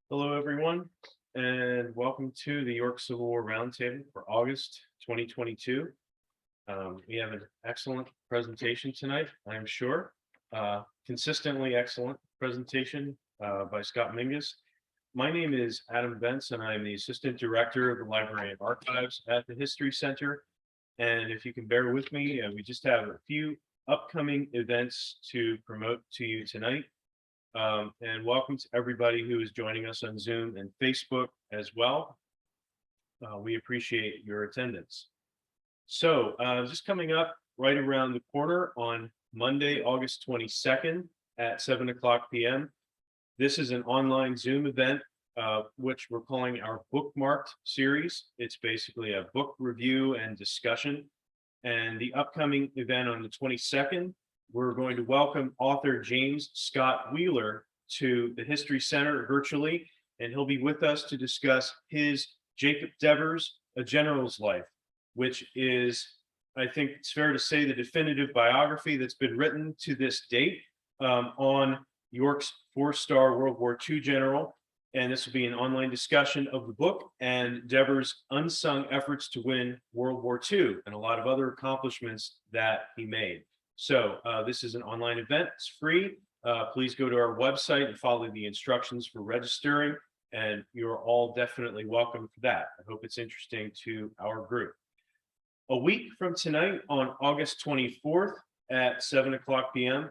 Hello, everyone, and welcome to the York Civil War Roundtable for August 2022. We have an excellent presentation tonight, I'm sure. Consistently excellent presentation by Scott Mingus. My name is Adam Bentz, and I'm the Assistant Director of the Library and Archives at the History Center. And if you can bear with me, we just have a few upcoming events to promote to you tonight. And welcome to everybody who is joining us on Zoom and Facebook as well. We appreciate your attendance. So just coming up right around the corner on Monday, August 22nd at 7:00 p.m. This is an online Zoom event, which we're calling our Bookmarked series. It's basically a book review and discussion. And the upcoming event on the 22nd, we're going to welcome author James Scott Wheeler to the History Center virtually, and he'll be with us to discuss his Jacob Devers, A General's Life, which is, I think it's fair to say, the definitive biography that's been written to this date on York's four-star World War II general. And this will be an online discussion of the book and Devers' unsung efforts to win World War II and a lot of other accomplishments that he made. So this is an online event. It's free. Please go to our website and follow the instructions for registering, and you're all definitely welcome for that. I hope it's interesting to our group. A week from tonight, on August 24th at 7:00 p.m.,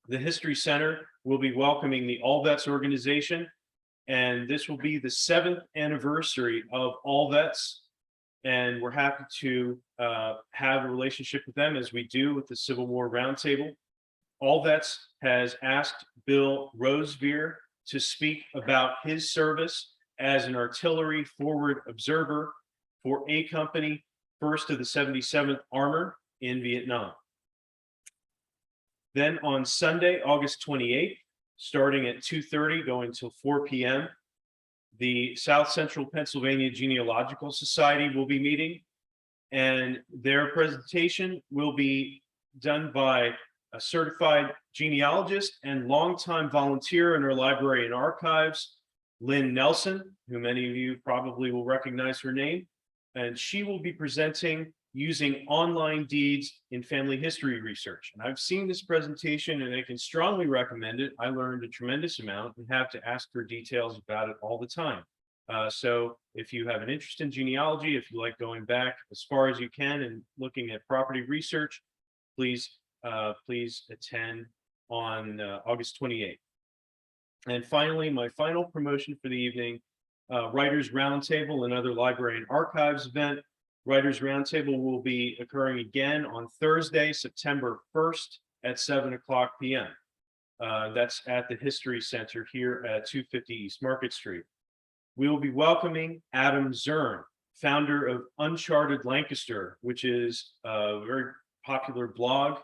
the History Center will be welcoming the All Vets organization, and this will be the 7th anniversary of All Vets. And we're happy to have a relationship with them as we do with the Civil War Roundtable. All Vets has asked Bill Rosevear to speak about his service as an artillery forward observer for A Company, 1st of the 77th Armor in Vietnam. Then on Sunday, August 28th, starting at 2:30, going till 4 p.m., the South Central Pennsylvania Genealogical Society will be meeting, and their presentation will be done by a certified genealogist and longtime volunteer in our library and archives, Lynn Nelson, who many of you probably will recognize her name, and she will be presenting using online deeds in family history research. And I've seen this presentation and I can strongly recommend it. I learned a tremendous amount and have to ask for details about it all the time. So if you have an interest in genealogy, if you like going back as far as you can and looking at property research, please attend on August 28th. And finally, my final promotion for the evening, Writers Roundtable, another library and archives event. Writers Roundtable will be occurring again on Thursday, September 1st at 7:00 p.m. That's at the History Center here at 250 East Market Street. We will be welcoming Adam Zern, founder of Uncharted Lancaster, which is a very popular blog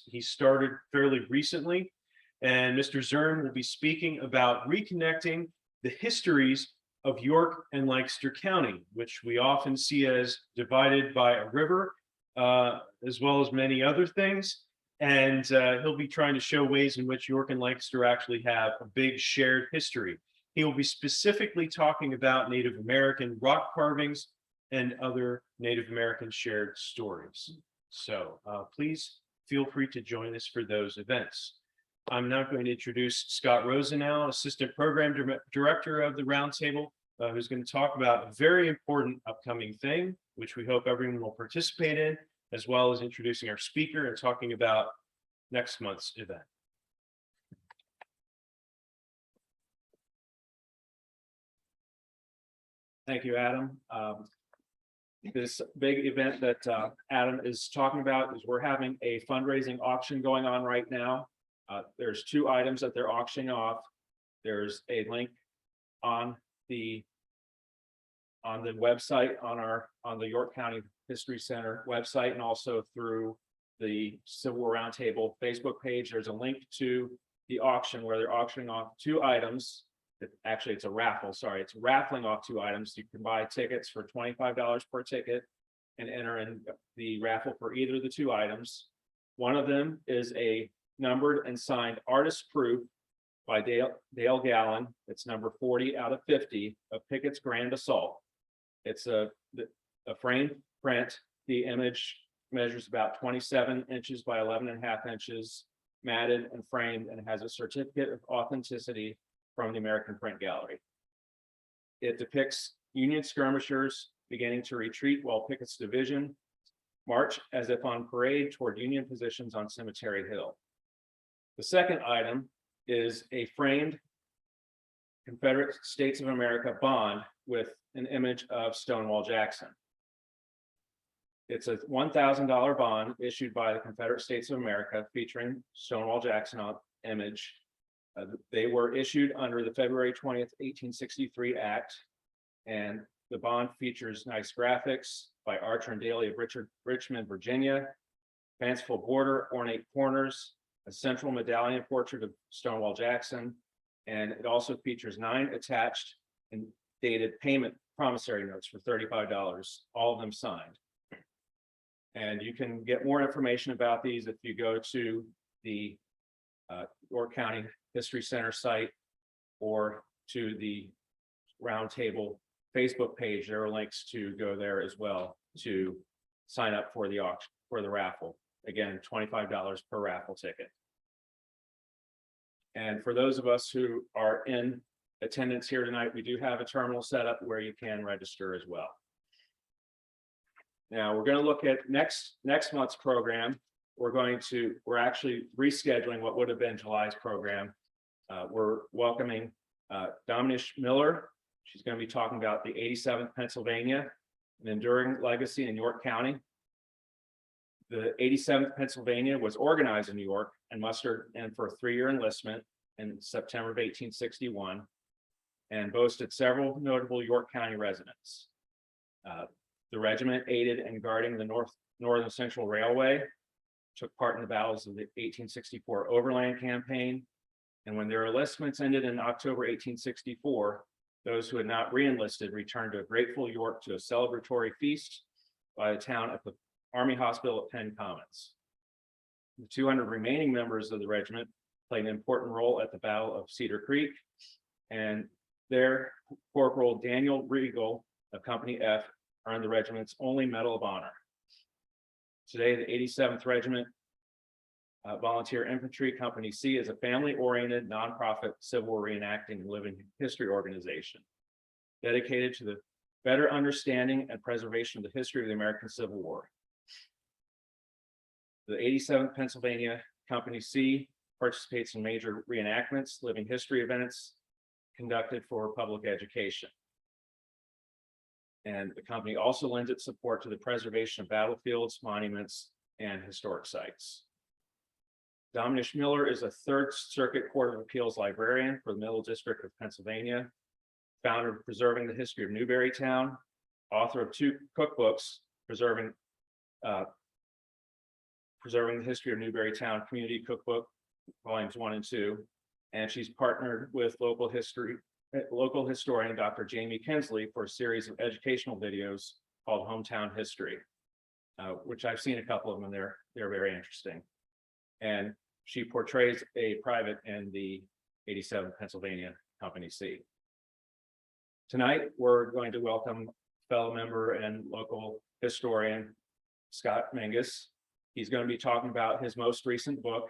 he started fairly recently. And Mr. Zern will be speaking about reconnecting the histories of York and Lancaster County, which we often see as divided by a river, as well as many other things. And he'll be trying to show ways in which York and Lancaster actually have a big shared history. He will be specifically talking about Native American rock carvings and other Native American shared stories. So please feel free to join us for those events. I'm now going to introduce Scott Rosenow, Assistant Program Director of the Roundtable, who's going to talk about a very important upcoming thing, which we hope everyone will participate in, as well as introducing our speaker and talking about next month's event. Thank you, Adam. This big event that Adam is talking about is we're having a fundraising auction going on right now. There's 2 items that they're auctioning off. There's a link on the website on the York County History Center website, and also through the Civil War Roundtable Facebook page. There's a link to the auction where they're auctioning off 2 items. Actually, it's a raffle. Sorry, it's raffling off 2 items. You can buy tickets for $25 per ticket and enter in the raffle for either of the 2 items. One of them is a numbered and signed artist proof by Dale Gallen. It's number 40 out of 50 of Pickett's Grand Assault. It's a framed print. The image measures about 27 inches by 11.5 inches, matted and framed, and has a certificate of authenticity from the American Print Gallery. It depicts Union skirmishers beginning to retreat while Pickett's division march as if on parade toward Union positions on Cemetery Hill. The second item is a framed Confederate States of America bond with an image of Stonewall Jackson. It's a $1,000 bond issued by the Confederate States of America featuring Stonewall Jackson on image. They were issued under the February 20th, 1863 Act, and the bond features nice graphics by Archer and Daly of Richmond, Virginia, fanciful border, ornate corners, a central medallion portrait of Stonewall Jackson, and it also features 9 attached and dated payment promissory notes for $35, all of them signed. And you can get more information about these if you go to the York County History Center site or to the Roundtable Facebook page. There are links to go there as well to sign up for the auction, for the raffle. Again, $25 per raffle ticket. And for those of us who are in attendance here tonight, we do have a terminal set up where you can register as well. Now we're going to look at next month's program. We're actually rescheduling what would have been July's program. We're welcoming Dominish Miller. She's going to be talking about the 87th Pennsylvania, an enduring legacy in York County. The 87th Pennsylvania was organized in New York and mustered in for a 3-year enlistment in September of 1861 and boasted several notable York County residents. The regiment aided in guarding the Northern Central Railway, took part in the battles of the 1864 Overland Campaign, and when their enlistments ended in October 1864, those who had not re-enlisted returned to a grateful York to a celebratory feast by the town at the Army Hospital at Penn Commons. The 200 remaining members of the regiment played an important role at the Battle of Cedar Creek, and their Corporal Daniel Regal of Company F earned the regiment's only Medal of Honor. Today, the 87th Regiment Volunteer Infantry Company C is a family-oriented nonprofit civil war reenacting and living history organization dedicated to the better understanding and preservation of the history of the American Civil War. The 87th Pennsylvania Company C participates in major reenactments, living history events conducted for public education. And the company also lends its support to the preservation of battlefields, monuments, and historic sites. Dominish Miller is a Third Circuit Court of Appeals librarian for the Middle District of Pennsylvania, founder of Preserving the History of Newberrytown, author of 2 cookbooks, Preserving the History of Newberrytown Community Cookbook, volumes 1 and 2, and she's partnered with local historian Dr. Jamie Kinsley for a series of educational videos called Hometown History, which I've seen a couple of them, and they're very interesting. And she portrays a private in the 87th Pennsylvania Company C. Tonight, we're going to welcome fellow member and local historian, Scott Mingus. He's going to be talking about his most recent book,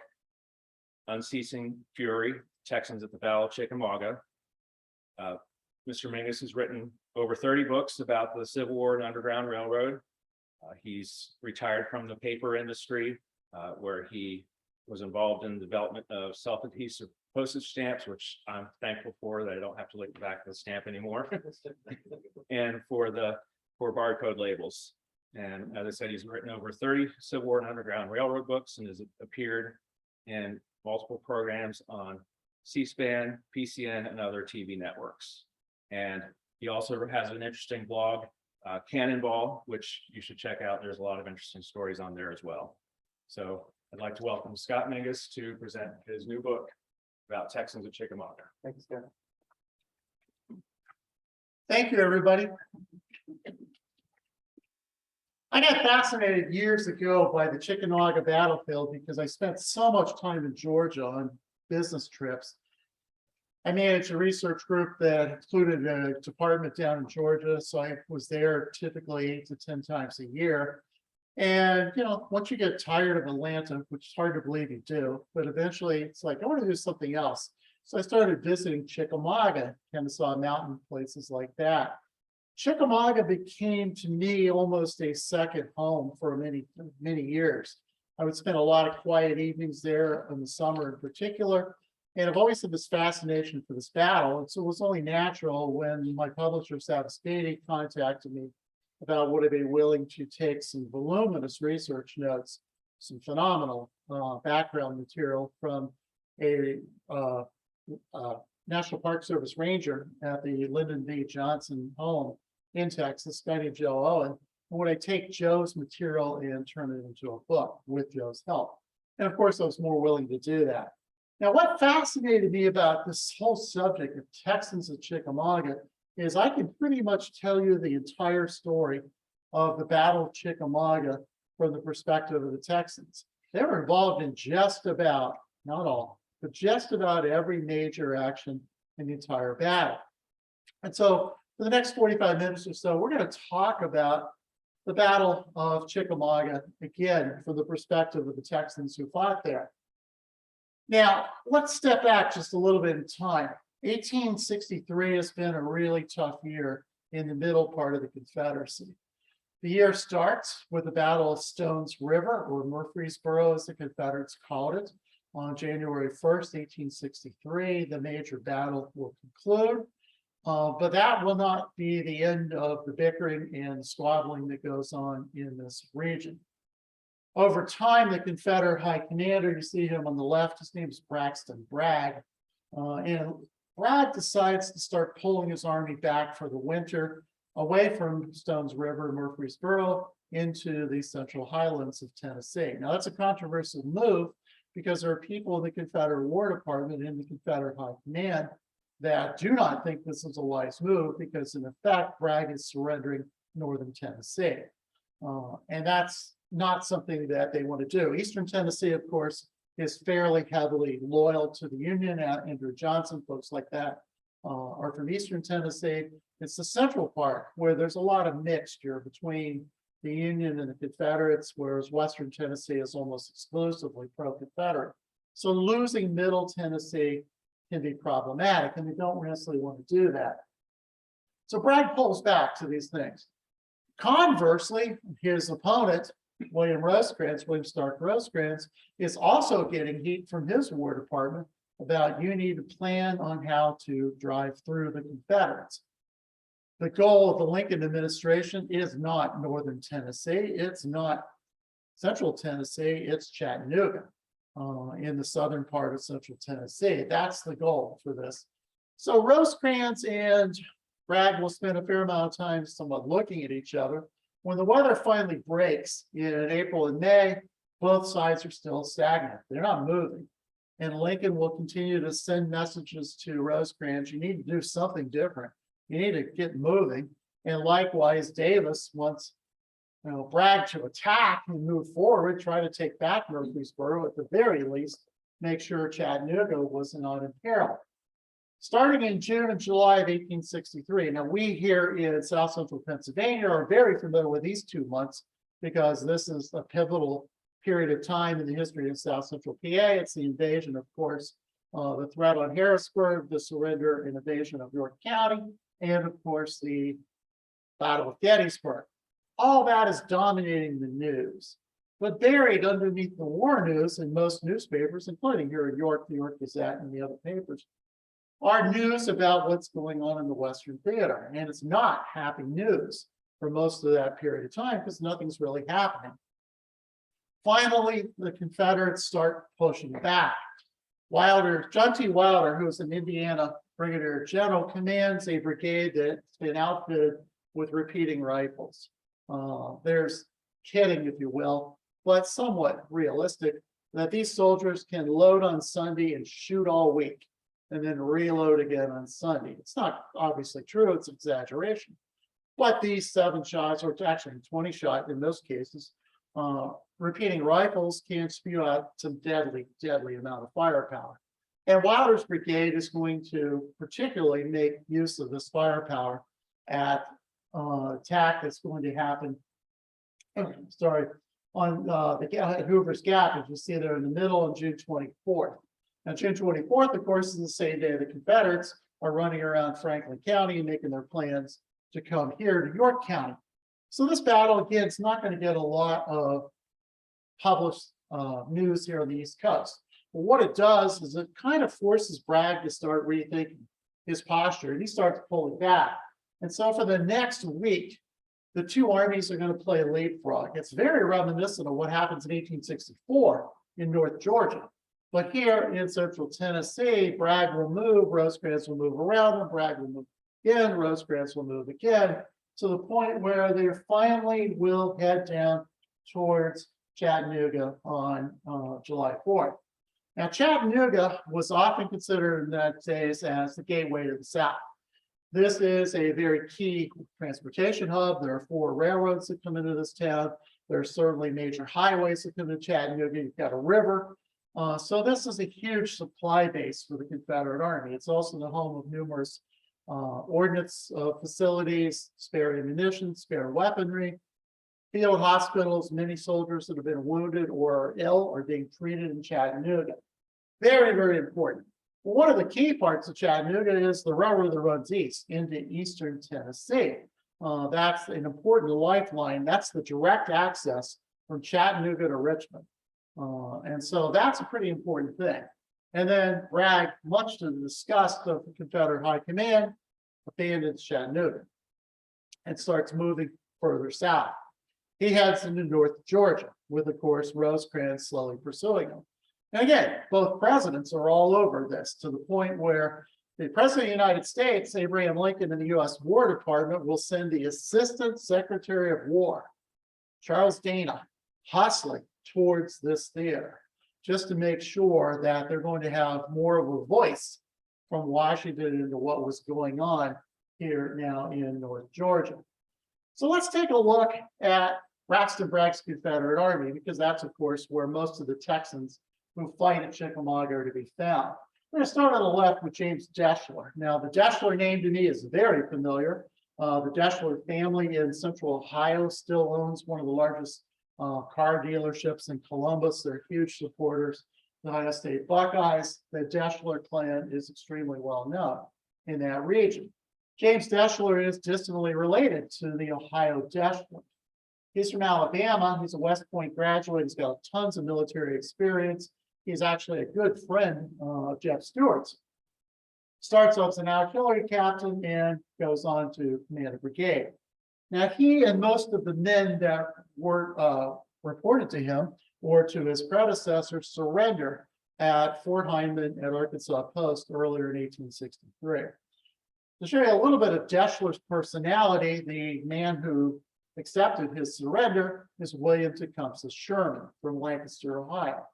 Unceasing Fury, Texans at the Battle of Chickamauga. Mr. Mingus has written over 30 books about the Civil War and Underground Railroad. He's retired from the paper industry, where he was involved in the development of self-adhesive postage stamps, which I'm thankful for, that I don't have to look at the back of the stamp anymore, and for barcode labels. And as I said, he's written over 30 Civil War and Underground Railroad books and has appeared in multiple programs on C-SPAN, PCN, and other TV networks. And he also has an interesting blog, Cannonball, which you should check out. There's a lot of interesting stories on there as well. So I'd like to welcome Scott Mingus to present his new book about Texans at Chickamauga. Thanks, Scott. Thank you, everybody. I got fascinated years ago by the Chickamauga battlefield because I spent so much time in Georgia on business trips. I managed a research group that included a department down in Georgia, so I was there typically 8 to 10 times a year. And, once you get tired of Atlanta, which is hard to believe you do, but eventually it's like, I want to do something else. So I started visiting Chickamauga, Kennesaw Mountain, places like that. Chickamauga became to me almost a second home for many, many years. I would spend a lot of quiet evenings there in the summer in particular. And I've always had this fascination for this battle. And so it was only natural when my publisher, Savastini, contacted me about would I be willing to take some voluminous research notes, some phenomenal background material from a National Park Service ranger at the Lyndon B. Johnson home in Texas, a guy named Joe Owen. And would I take Joe's material and turn it into a book with Joe's help? And of course, I was more willing to do that. Now, what fascinated me about this whole subject of Texans at Chickamauga is I can pretty much tell you the entire story of the Battle of Chickamauga from the perspective of the Texans. They were involved in just about, not all, but just about every major action in the entire battle. And so for the next 45 minutes or so, we're going to talk about the Battle of Chickamauga, again, from the perspective of the Texans who fought there. Now, let's step back just a little bit in time. 1863 has been a really tough year in the middle part of the Confederacy. The year starts with the Battle of Stones River, or Murfreesboro, as the Confederates called it, on January 1st, 1863. The major battle will conclude, but that will not be the end of the bickering and squabbling that goes on in this region. Over time, the Confederate High Commander, you see him on the left, his name is Braxton Bragg, and Bragg decides to start pulling his army back for the winter away from Stones River, Murfreesboro, into the central highlands of Tennessee. Now, that's a controversial move because there are people in the Confederate War Department and the Confederate High Command that do not think this is a wise move because, in effect, Bragg is surrendering northern Tennessee. And that's not something that they want to do. Eastern Tennessee, of course, is fairly heavily loyal to the Union. Andrew Johnson, folks like that are from Eastern Tennessee. It's the central part where there's a lot of mixture between the Union and the Confederates, whereas Western Tennessee is almost exclusively pro-Confederate. So losing Middle Tennessee can be problematic, and they don't necessarily want to do that. So Bragg pulls back to these things. Conversely, his opponent, William Stark Rosecrans, is also getting heat from his War Department about you need to plan on how to drive through the Confederates. The goal of the Lincoln administration is not northern Tennessee. It's not central Tennessee. It's Chattanooga in the southern part of central Tennessee. That's the goal for this. So Rosecrans and Bragg will spend a fair amount of time somewhat looking at each other. When the weather finally breaks in April and May, both sides are still stagnant. They're not moving. And Lincoln will continue to send messages to Rosecrans, you need to do something different. You need to get moving. And likewise, Davis wants Bragg to attack and move forward, try to take back Murfreesboro, at the very least, make sure Chattanooga was not in peril. Starting in June and July of 1863. Now, we here in South Central Pennsylvania are very familiar with these 2 months because this is a pivotal period of time in the history of South Central PA. It's the invasion, of course, the threat on Harrisburg, the surrender and invasion of York County, and of course, the Battle of Gettysburg. All that is dominating the news. But buried underneath the war news in most newspapers, including here in York, the York Gazette, and the other papers, are news about what's going on in the Western Theater. And it's not happy news for most of that period of time because nothing's really happening. Finally, the Confederates start pushing back. John T. Wilder, who is an Indiana brigadier general, commands a brigade that's been outfitted with repeating rifles. There's kidding, if you will, but somewhat realistic, that these soldiers can load on Sunday and shoot all week, and then reload again on Sunday. It's not obviously true, it's exaggeration. But these 7 shots, or actually 20 shot in most cases, repeating rifles can spew out some deadly amount of firepower. And Wilder's brigade is going to particularly make use of this firepower at attack that's going to happen. Sorry, on at Hoover's Gap, as you see there in the middle, on June 24th. Now, June 24th, of course, is the same day the Confederates are running around Franklin County and making their plans to come here to York County. So this battle, again, it's not going to get a lot of published news here on the East Coast. But what it does is it kind of forces Bragg to start rethinking his posture, and he starts pulling back. And so for the next week, the two armies are going to play leapfrog. It's very reminiscent of what happens in 1864 in North Georgia. But here in central Tennessee, Bragg will move, Rosecrans will move around him, Bragg will move again, Rosecrans will move again, to the point where they finally will head down towards Chattanooga on July 4th. Now, Chattanooga was often considered in that days as the gateway to the South. This is a very key transportation hub. There are 4 railroads that come into this town. There are certainly major highways that come to Chattanooga. You've got a river. So this is a huge supply base for the Confederate Army. It's also the home of numerous ordnance facilities, spare ammunition, spare weaponry, field hospitals. Many soldiers that have been wounded or are ill are being treated in Chattanooga. Very, very important. Well, one of the key parts of Chattanooga is the railroad that runs east into eastern Tennessee. That's an important lifeline. That's the direct access from Chattanooga to Richmond. And so that's a pretty important thing. And then Bragg, much to the disgust of the Confederate High Command, abandons Chattanooga and starts moving further south. He heads into North Georgia with, of course, Rosecrans slowly pursuing him. And again, both presidents are all over this, to the point where the President of the United States, Abraham Lincoln, and the U.S. War Department will send the Assistant Secretary of War, Charles Dana, hustling towards this theater, just to make sure that they're going to have more of a voice from Washington into what was going on here now in North Georgia. So let's take a look at Braxton Bragg's Confederate Army, because that's, of course, where most of the Texans who fight at Chickamauga are to be found. We're going to start on the left with James Destler. Now, the Destler name to me is very familiar. The Destler family in Central Ohio still owns one of the largest car dealerships in Columbus. They're huge supporters of the Ohio State Buckeyes. The Destler clan is extremely well known in that region. James Destler is distantly related to the Ohio Destler. He's from Alabama. He's a West Point graduate. He's got tons of military experience. He's actually a good friend of Jeff Stewart's. Starts off as an artillery captain and goes on to command a brigade. Now, he and most of the men that were reported to him or to his predecessor surrendered at Fort Heiman at Arkansas Post earlier in 1863. To show you a little bit of Destler's personality, the man who accepted his surrender is William Tecumseh Sherman from Lancaster, Ohio.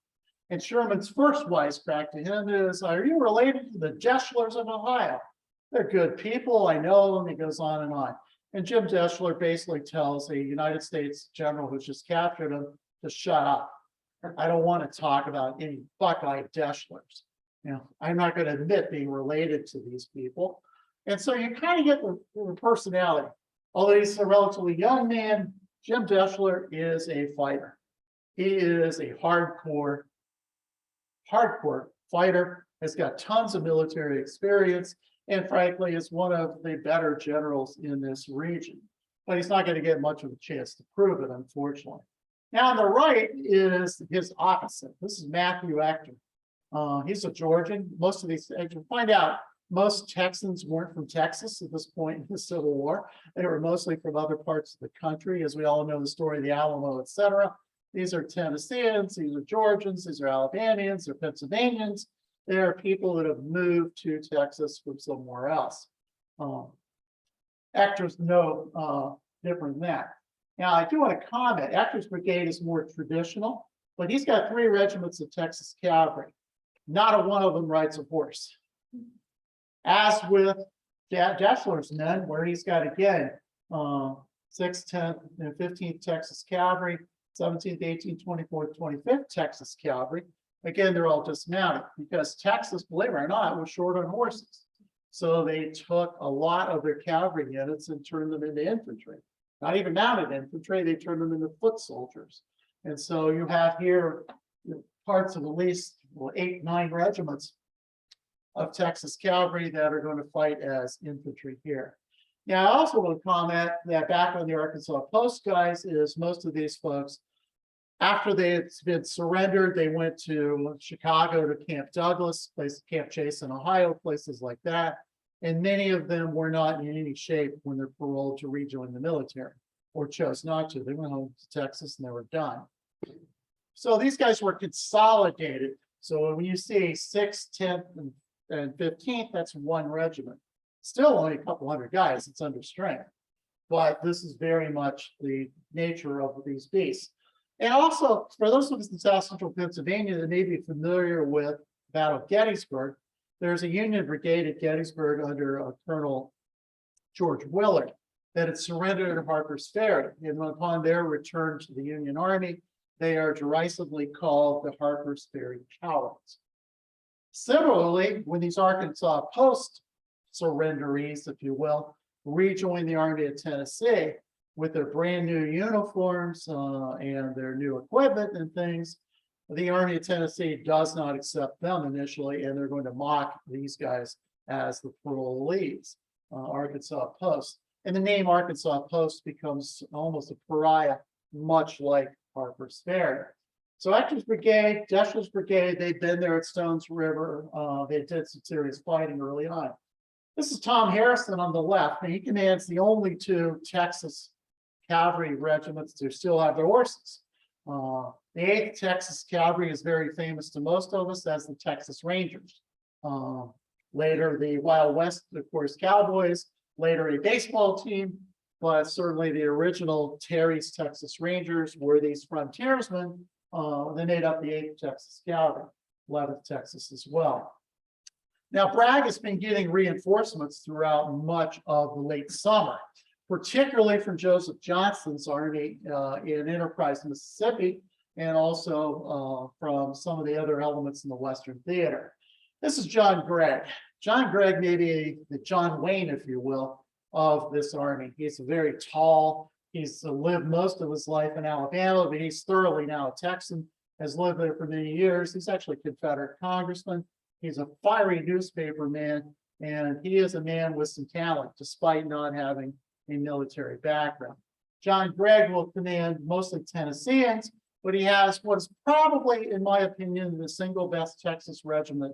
And Sherman's first wisecrack to him is, "Are you related to the Destlers of Ohio? They're good people, I know them." He goes on and on. And Jim Destler basically tells a United States general who's just captured him to shut up. I don't want to talk about any Buckeye Destlers. You know, I'm not going to admit being related to these people. And so you kind of get the personality. Although he's a relatively young man, Jim Destler is a fighter. He is a hardcore fighter, has got tons of military experience, and frankly is one of the better generals in this region. But he's not going to get much of a chance to prove it, unfortunately. Now on the right is his opposite. This is Matthew Ector. He's a Georgian. Most of these, as you find out, most Texans weren't from Texas at this point in the Civil War. They were mostly from other parts of the country. As we all know the story of the Alamo, etc. These are Tennesseans, these are Georgians, these are Alabamians, they're Pennsylvanians. They are people that have moved to Texas from somewhere else. Ector's no different than that. Now, I do want to comment, Ector's brigade is more traditional, but he's got 3 regiments of Texas cavalry. Not a one of them rides a horse. As with Destler's men, where he's got, again, 6th, 10th, and 15th Texas Cavalry, 17th, 18th, 24th, 25th Texas Cavalry. Again, they're all dismounted because Texas, believe it or not, was short on horses. So they took a lot of their cavalry units and turned them into infantry. Not even mounted infantry, they turned them into foot soldiers. And so you have here parts of at least 8, 9 regiments of Texas cavalry that are going to fight as infantry here. Now, I also want to comment that back on the Arkansas Post, guys, is most of these folks, after they had been surrendered, they went to Chicago to Camp Douglas, Camp Chase in Ohio, places like that. And many of them were not in any shape when they're paroled to rejoin the military or chose not to. They went home to Texas and they were done. So these guys were consolidated. So when you see 6th, 10th, and 15th, that's one regiment. Still only a couple hundred guys, it's under strength. But this is very much the nature of these beasts. And also, for those of us in South Central Pennsylvania that may be familiar with Battle of Gettysburg, there's a Union brigade at Gettysburg under Colonel George Willard that had surrendered at Harper's Ferry. And upon their return to the Union Army, they are derisively called the Harper's Ferry Cowards. Similarly, when these Arkansas Post surrenderies, if you will, rejoin the Army of Tennessee with their brand new uniforms and their new equipment and things, the Army of Tennessee does not accept them initially, and they're going to mock these guys as the parolees, Arkansas Post. And the name Arkansas Post becomes almost a pariah, much like Harper's Ferry. So Ector's Brigade, Destler's Brigade, they've been there at Stones River. They did some serious fighting early on. This is Tom Harrison on the left, and he commands the only 2 Texas cavalry regiments to still have their horses. The 8th Texas Cavalry is very famous to most of us as the Texas Rangers. Later, the Wild West, of course, Cowboys, later a baseball team, but certainly the original Terry's Texas Rangers were these frontiersmen. They made up the 8th Texas Cavalry, 11th Texas as well. Now, Bragg has been getting reinforcements throughout much of the late summer, particularly from Joseph Johnston's army in Enterprise, Mississippi, and also from some of the other elements in the Western Theater. This is John Gregg. John Gregg may be the John Wayne, if you will, of this army. He's very tall. He's lived most of his life in Alabama, but he's thoroughly now a Texan, has lived there for many years. He's actually a Confederate congressman. He's a fiery newspaper man, and he is a man with some talent, despite not having a military background. John Gregg will command mostly Tennesseans, but he has what is probably, in my opinion, the single best Texas regiment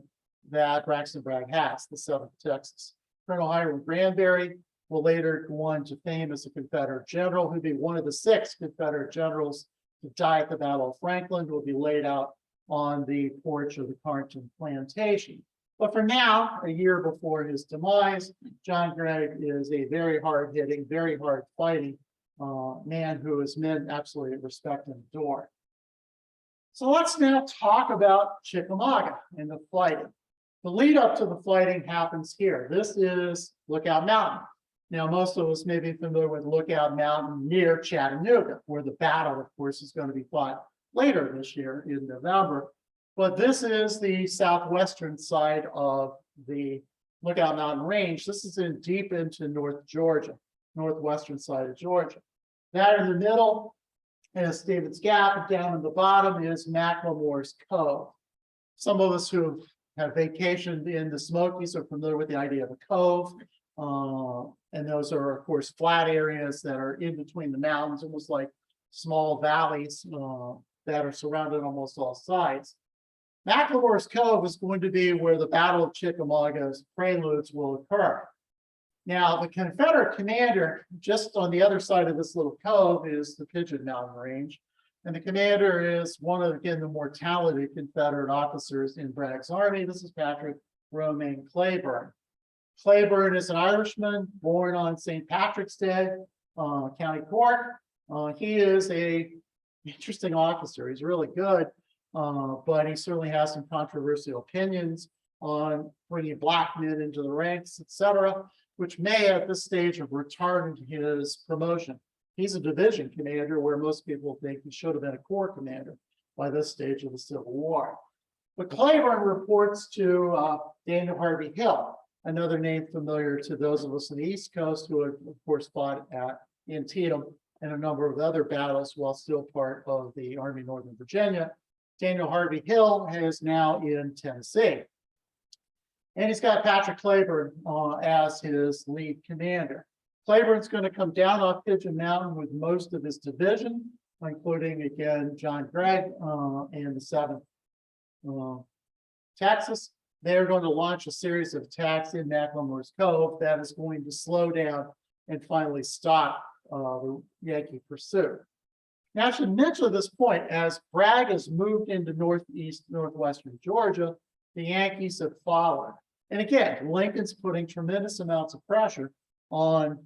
that Braxton Bragg has, the 7th Texas. Colonel Hiram Granberry will later go on to fame as a Confederate general, who'd be one of the 6 Confederate generals to die at the Battle of Franklin, who will be laid out on the porch of the Carnton plantation. But for now, a year before his demise, John Gregg is a very hard-hitting, very hard-fighting man who his men absolutely respect and adore. So let's now talk about Chickamauga and the fighting. The lead up to the fighting happens here. This is Lookout Mountain. Now, most of us may be familiar with Lookout Mountain near Chattanooga, where the battle, of course, is going to be fought later this year in November. But this is the southwestern side of the Lookout Mountain Range. This is deep into North Georgia, northwestern side of Georgia. That in the middle is Stevens Gap, and down in the bottom is McLemore's Cove. Some of us who have vacationed in the Smokies are familiar with the idea of a cove. And those are, of course, flat areas that are in between the mountains, almost like small valleys that are surrounded on almost all sides. McLemore's Cove is going to be where the Battle of Chickamauga's preludes will occur. Now, the Confederate commander, just on the other side of this little cove, is the Pigeon Mountain Range. And the commander is one of, again, the more talented Confederate officers in Bragg's army. This is Patrick Romain Claiborne. Claiborne is an Irishman born on St. Patrick's Day, County Cork. He is an interesting officer. He's really good, but he certainly has some controversial opinions on bringing black men into the ranks, etc., which may at this stage have retarded his promotion. He's a division commander where most people think he should have been a corps commander by this stage of the Civil War. But Claiborne reports to Daniel Harvey Hill, another name familiar to those of us on the East Coast who had, of course, fought at Antietam and a number of other battles while still part of the Army of Northern Virginia. Daniel Harvey Hill is now in Tennessee. And he's got Patrick Claiborne as his lead commander. Claiborne's going to come down off Pigeon Mountain with most of his division, including, again, John Gregg and the 7th Texas. They're going to launch a series of attacks in Macklemore's Cove that is going to slow down and finally stop the Yankee pursuit. Now, I should mention at this point, as Bragg has moved into northwestern Georgia, the Yankees have followed. And again, Lincoln's putting tremendous amounts of pressure on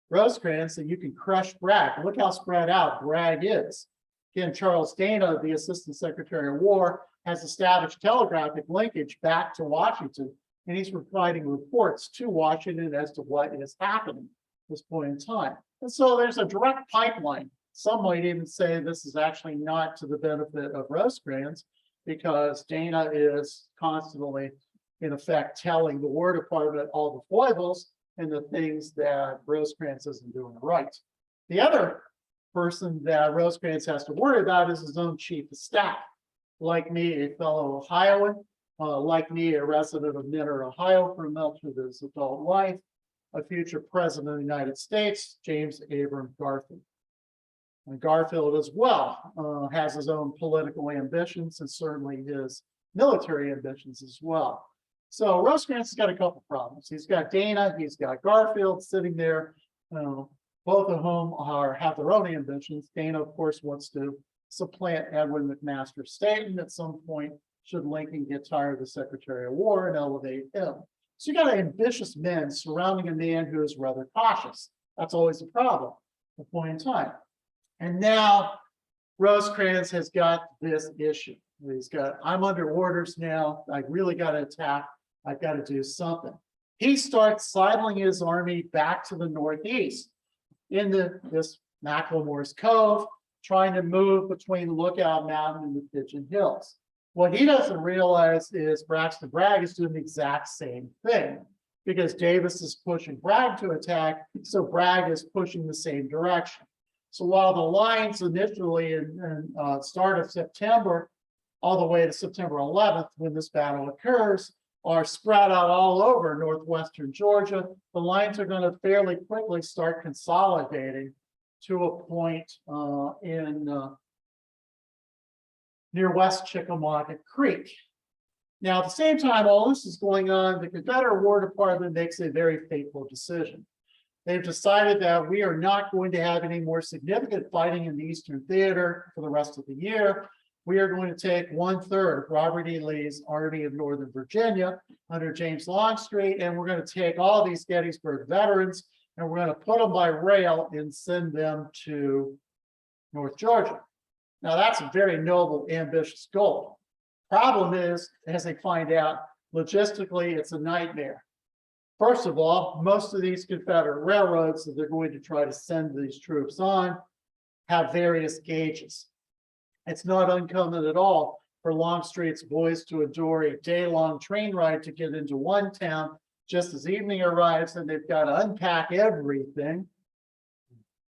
Rosecrans that you can crush Bragg. Look how spread out Bragg is. Again, Charles Dana, the Assistant Secretary of War, has established telegraphic linkage back to Washington, and he's providing reports to Washington as to what is happening at this point in time. And so there's a direct pipeline. Some might even say this is actually not to the benefit of Rosecrans, because Dana is constantly, in effect, telling the War Department all the foibles and the things that Rosecrans isn't doing right. The other person that Rosecrans has to worry about is his own chief of staff. Like me, a fellow Ohioan, like me, a resident of Mentor, Ohio for much of his adult life, a future president of the United States, James Abram Garfield. And Garfield as well has his own political ambitions and certainly his military ambitions as well. So Rosecrans has got a couple problems. He's got Dana, he's got Garfield sitting there, both of whom have their own ambitions. Dana, of course, wants to supplant Edwin McMaster Stanton at some point, should Lincoln get tired of the Secretary of War and elevate him. So you got ambitious men surrounding a man who is rather cautious. That's always a problem at the point in time. And now Rosecrans has got this issue. He's got, I'm under orders now. I really got to attack. I've got to do something. He starts sidling his army back to the northeast into this Macklemore's Cove, trying to move between Lookout Mountain and the Pigeon Hills. What he doesn't realize is Braxton Bragg is doing the exact same thing, because Davis is pushing Bragg to attack, so Bragg is pushing the same direction. So while the lines initially in start of September, all the way to September 11th, when this battle occurs, are spread out all over northwestern Georgia, the lines are going to fairly quickly start consolidating to a point near West Chickamauga Creek. Now, at the same time, all this is going on, the Confederate War Department makes a very fateful decision. They've decided that we are not going to have any more significant fighting in the Eastern Theater for the rest of the year. We are going to take 1/3 of Robert E. Lee's Army of Northern Virginia under James Longstreet, and we're going to take all these Gettysburg veterans, and we're going to put them by rail and send them to North Georgia. Now, that's a very noble, ambitious goal. Problem is, as they find out, logistically, it's a nightmare. First of all, most of these Confederate railroads that they're going to try to send these troops on have various gauges. It's not uncommon at all for Longstreet's boys to endure a day-long train ride to get into one town. Just as evening arrives and they've got to unpack everything,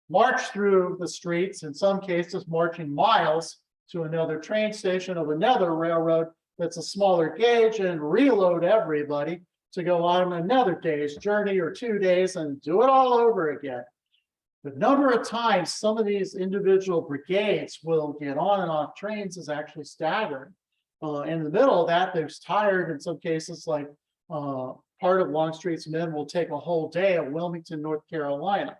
march through the streets, in some cases marching miles to another train station of another railroad that's a smaller gauge, and reload everybody to go on another day's journey or 2 days and do it all over again. The number of times some of these individual brigades will get on and off trains is actually staggering. In the middle of that, there's tired, in some cases, like part of Longstreet's men will take a whole day at Wilmington, North Carolina.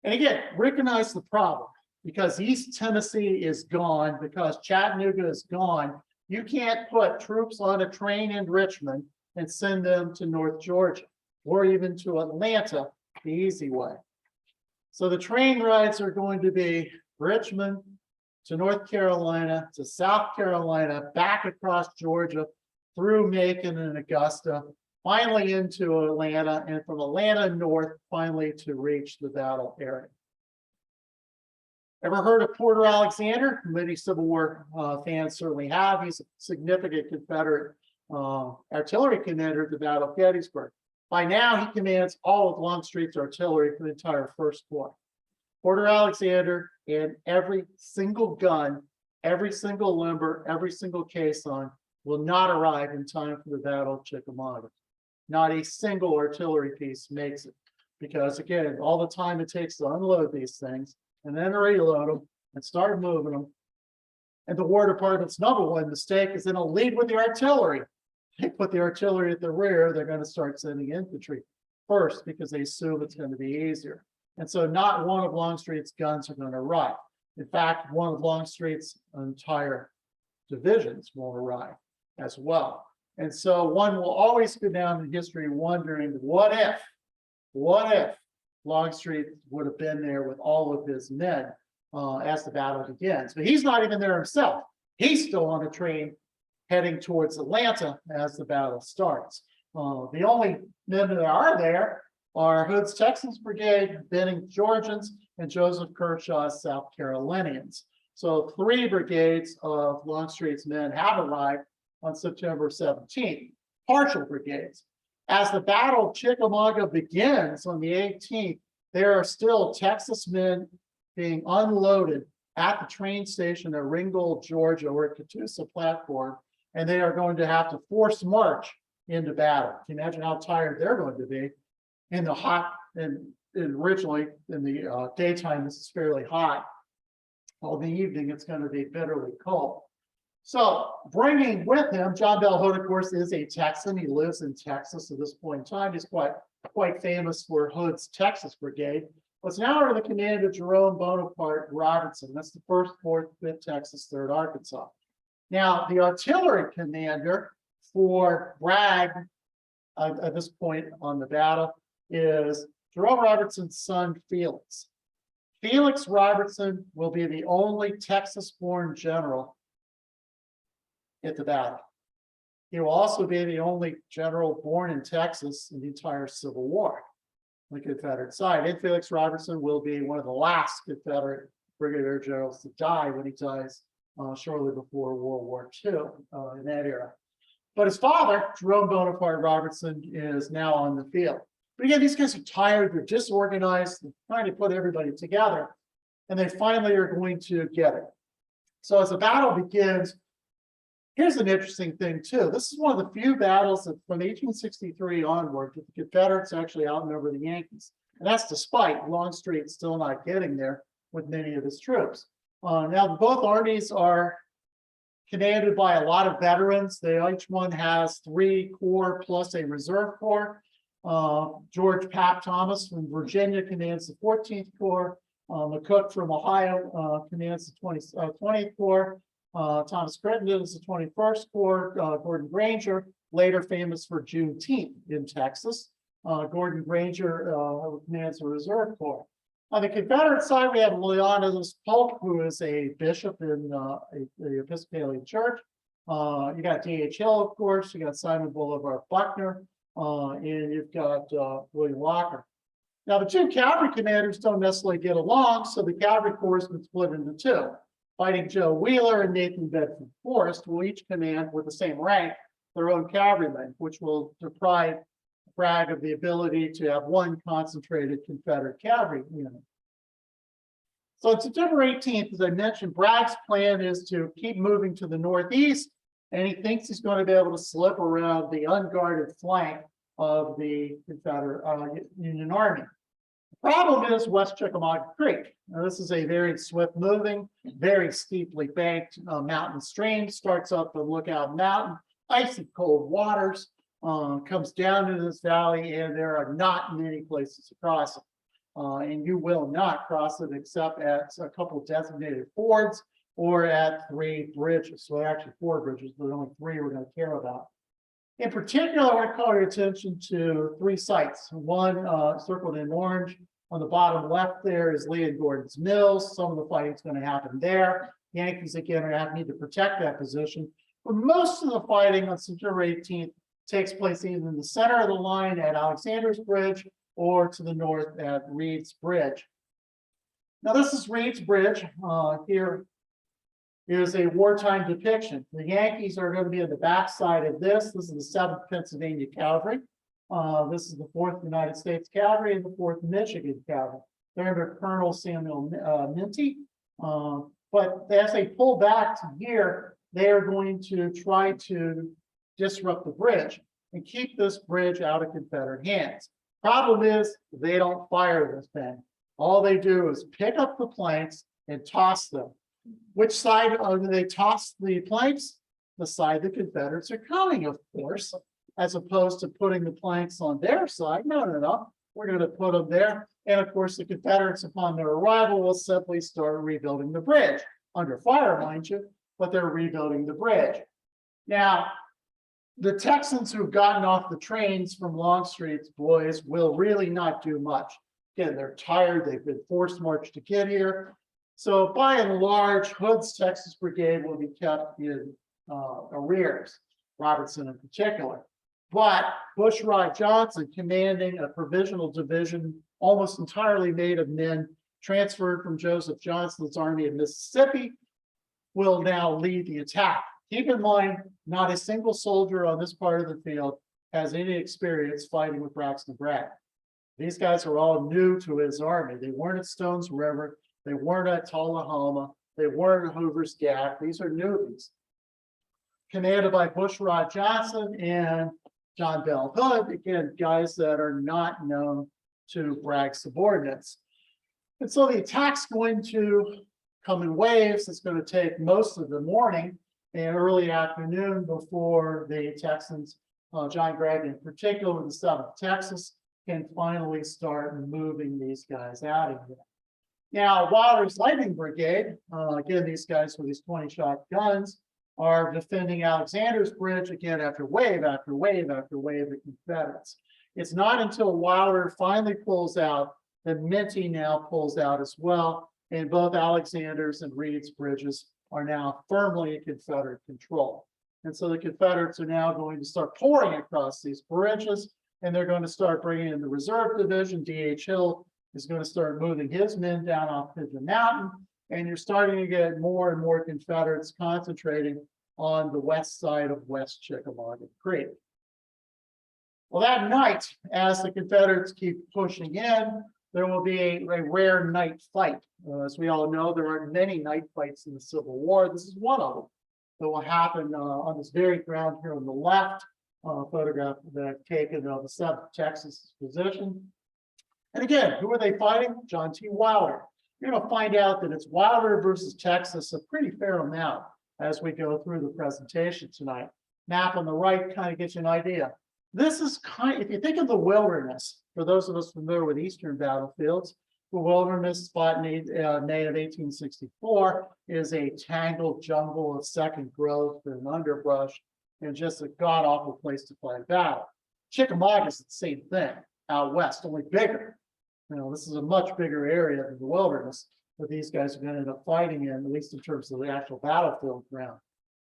And again, recognize the problem, because East Tennessee is gone, because Chattanooga is gone. You can't put troops on a train in Richmond and send them to North Georgia or even to Atlanta the easy way. So the train rides are going to be Richmond to North Carolina to South Carolina, back across Georgia, through Macon and Augusta, finally into Atlanta, and from Atlanta north, finally to reach the battle area. Ever heard of Porter Alexander? Many Civil War fans certainly have. He's a significant Confederate artillery commander at the Battle of Gettysburg. By now, he commands all of Longstreet's artillery for the entire First Corps. Porter Alexander and every single gun, every single limber, every single caisson will not arrive in time for the Battle of Chickamauga. Not a single artillery piece makes it. Because again, all the time it takes to unload these things and then reload them and start moving them. And the War Department's number one mistake is then they'll lead with the artillery. They put the artillery at the rear, they're going to start sending infantry first because they assume it's going to be easier. And so not one of Longstreet's guns are going to arrive. In fact, one of Longstreet's entire divisions won't arrive as well. And so one will always go down in history wondering, what if Longstreet would have been there with all of his men as the battle begins? But he's not even there himself. He's still on a train heading towards Atlanta as the battle starts. The only men that are there are Hood's Texans Brigade, Benning Georgians, and Joseph Kershaw's South Carolinians. So 3 brigades of Longstreet's men have arrived on September 17th, partial brigades. As the Battle of Chickamauga begins on the 18th, there are still Texas men being unloaded at the train station at Ringgold, Georgia, or at Tecumseh platform, and they are going to have to force march into battle. Can you imagine how tired they're going to be in the hot, and originally in the daytime, this is fairly hot. All the evening, it's going to be bitterly cold. So bringing with him, John Bell Hood, of course, is a Texan. He lives in Texas at this point in time. He's quite famous for Hood's Texas Brigade. But now under the command of Jerome Bonaparte Robertson. That's the 1st, 4th, 5th Texas, 3rd Arkansas. Now, the artillery commander for Bragg at this point on the battle is Jerome Robertson's son, Felix. Felix Robertson will be the only Texas-born general at the battle. He will also be the only general born in Texas in the entire Civil War on the Confederate side. And Felix Robertson will be one of the last Confederate brigadier generals to die when he dies shortly before World War II in that era. But his father, Jerome Bonaparte Robertson, is now on the field. But again, these guys are tired, they're disorganized, they're trying to put everybody together, and they finally are going to get it. So as the battle begins, here's an interesting thing too. This is one of the few battles that from 1863 onward that the Confederates actually outnumber the Yankees. And that's despite Longstreet still not getting there with many of his troops. Now, both armies are commanded by a lot of veterans. Each one has 3 corps plus a reserve corps. George Pap Thomas from Virginia commands the 14th Corps. McCook from Ohio commands the 20th Corps. Thomas Crittenden is the 21st Corps. Gordon Granger, later famous for Juneteenth in Texas. Gordon Granger commands the Reserve Corps. On the Confederate side, we have Leonidas Polk, who is a bishop in the Episcopalian Church. You got D.H. Hill, of course. You got Simon Bolivar Buckner, and you've got William Walker. Now, the 2 cavalry commanders don't necessarily get along, so the cavalry corps has been split into 2. Fighting Joe Wheeler and Nathan Bedford Forrest will each command with the same rank their own cavalrymen, which will deprive Bragg of the ability to have one concentrated Confederate cavalry unit. So on September 18th, as I mentioned, Bragg's plan is to keep moving to the northeast, and he thinks he's going to be able to slip around the unguarded flank of the Confederate Union Army. The problem is West Chickamauga Creek. Now, this is a very swift-moving, very steeply banked mountain stream. Starts up the Lookout Mountain, icy cold waters, comes down into this valley, and there are not many places to cross it. And you will not cross it except at a couple designated fords or at 3 bridges. So actually 4 bridges, but only 3 we're going to care about. In particular, I want to call your attention to 3 sites. One circled in orange on the bottom left there is Lee and Gordon's Mills. Some of the fighting is going to happen there. Yankees again are going to need to protect that position. But most of the fighting on September 18th takes place either in the center of the line at Alexander's Bridge or to the north at Reed's Bridge. Now, this is Reed's Bridge. Here is a wartime depiction. The Yankees are going to be on the backside of this. This is the 7th Pennsylvania Cavalry. This is the 4th United States Cavalry and the 4th Michigan Cavalry. They're under Colonel Samuel Minty. But as they pull back to here, they are going to try to disrupt the bridge and keep this bridge out of Confederate hands. Problem is, they don't fire this thing. All they do is pick up the planks and toss them. Which side do they toss the planks? The side the Confederates are coming, of course, as opposed to putting the planks on their side. No. We're going to put them there. And of course, the Confederates, upon their arrival, will simply start rebuilding the bridge. Under fire, mind you, but they're rebuilding the bridge. Now, the Texans who've gotten off the trains from Longstreet's boys will really not do much. Again, they're tired. They've been forced marched to get here. So by and large, Hood's Texas Brigade will be kept in arrears, Robertson in particular. But Bushrod Johnson, commanding a provisional division almost entirely made of men transferred from Joseph Johnston's army in Mississippi, will now lead the attack. Keep in mind, not a single soldier on this part of the field has any experience fighting with Braxton Bragg. These guys are all new to his army. They weren't at Stones River. They weren't at Tullahoma. They weren't at Hoover's Gap. These are newbies. Commanded by Bushrod Johnson and John Bell Hood, again, guys that are not known to Bragg's subordinates. And so the attack's going to come in waves. It's going to take most of the morning and early afternoon before the Texans, John Gregg in particular, the 7th Texas, can finally start moving these guys out of here. Now, Wilder's Lightning Brigade, again, these guys with these 20-shot guns, are defending Alexander's Bridge again after wave after wave after wave of Confederates. It's not until Wilder finally pulls out that Minty now pulls out as well, and both Alexander's and Reed's bridges are now firmly in Confederate control. And so the Confederates are now going to start pouring across these bridges, and they're going to start bringing in the reserve division. D.H. Hill is going to start moving his men down off Pigeon Mountain, and you're starting to get more and more Confederates concentrating on the west side of West Chickamauga Creek. Well, that night, as the Confederates keep pushing in, there will be a rare night fight. As we all know, there are many night fights in the Civil War. This is one of them that will happen on this very ground here on the left, photograph that I've taken of the 7th Texas position. And again, who are they fighting? John T. Wilder. You're going to find out that it's Wilder versus Texas a pretty fair amount as we go through the presentation tonight. Map on the right kind of gives you an idea. This is if you think of the wilderness, for those of us familiar with Eastern battlefields, the wilderness fought in May of 1864 is a tangled jungle of second growth and underbrush and just a god-awful place to fight a battle. Chickamauga is the same thing out west, only bigger. You know, this is a much bigger area than the wilderness that these guys are going to end up fighting in, at least in terms of the actual battlefield ground.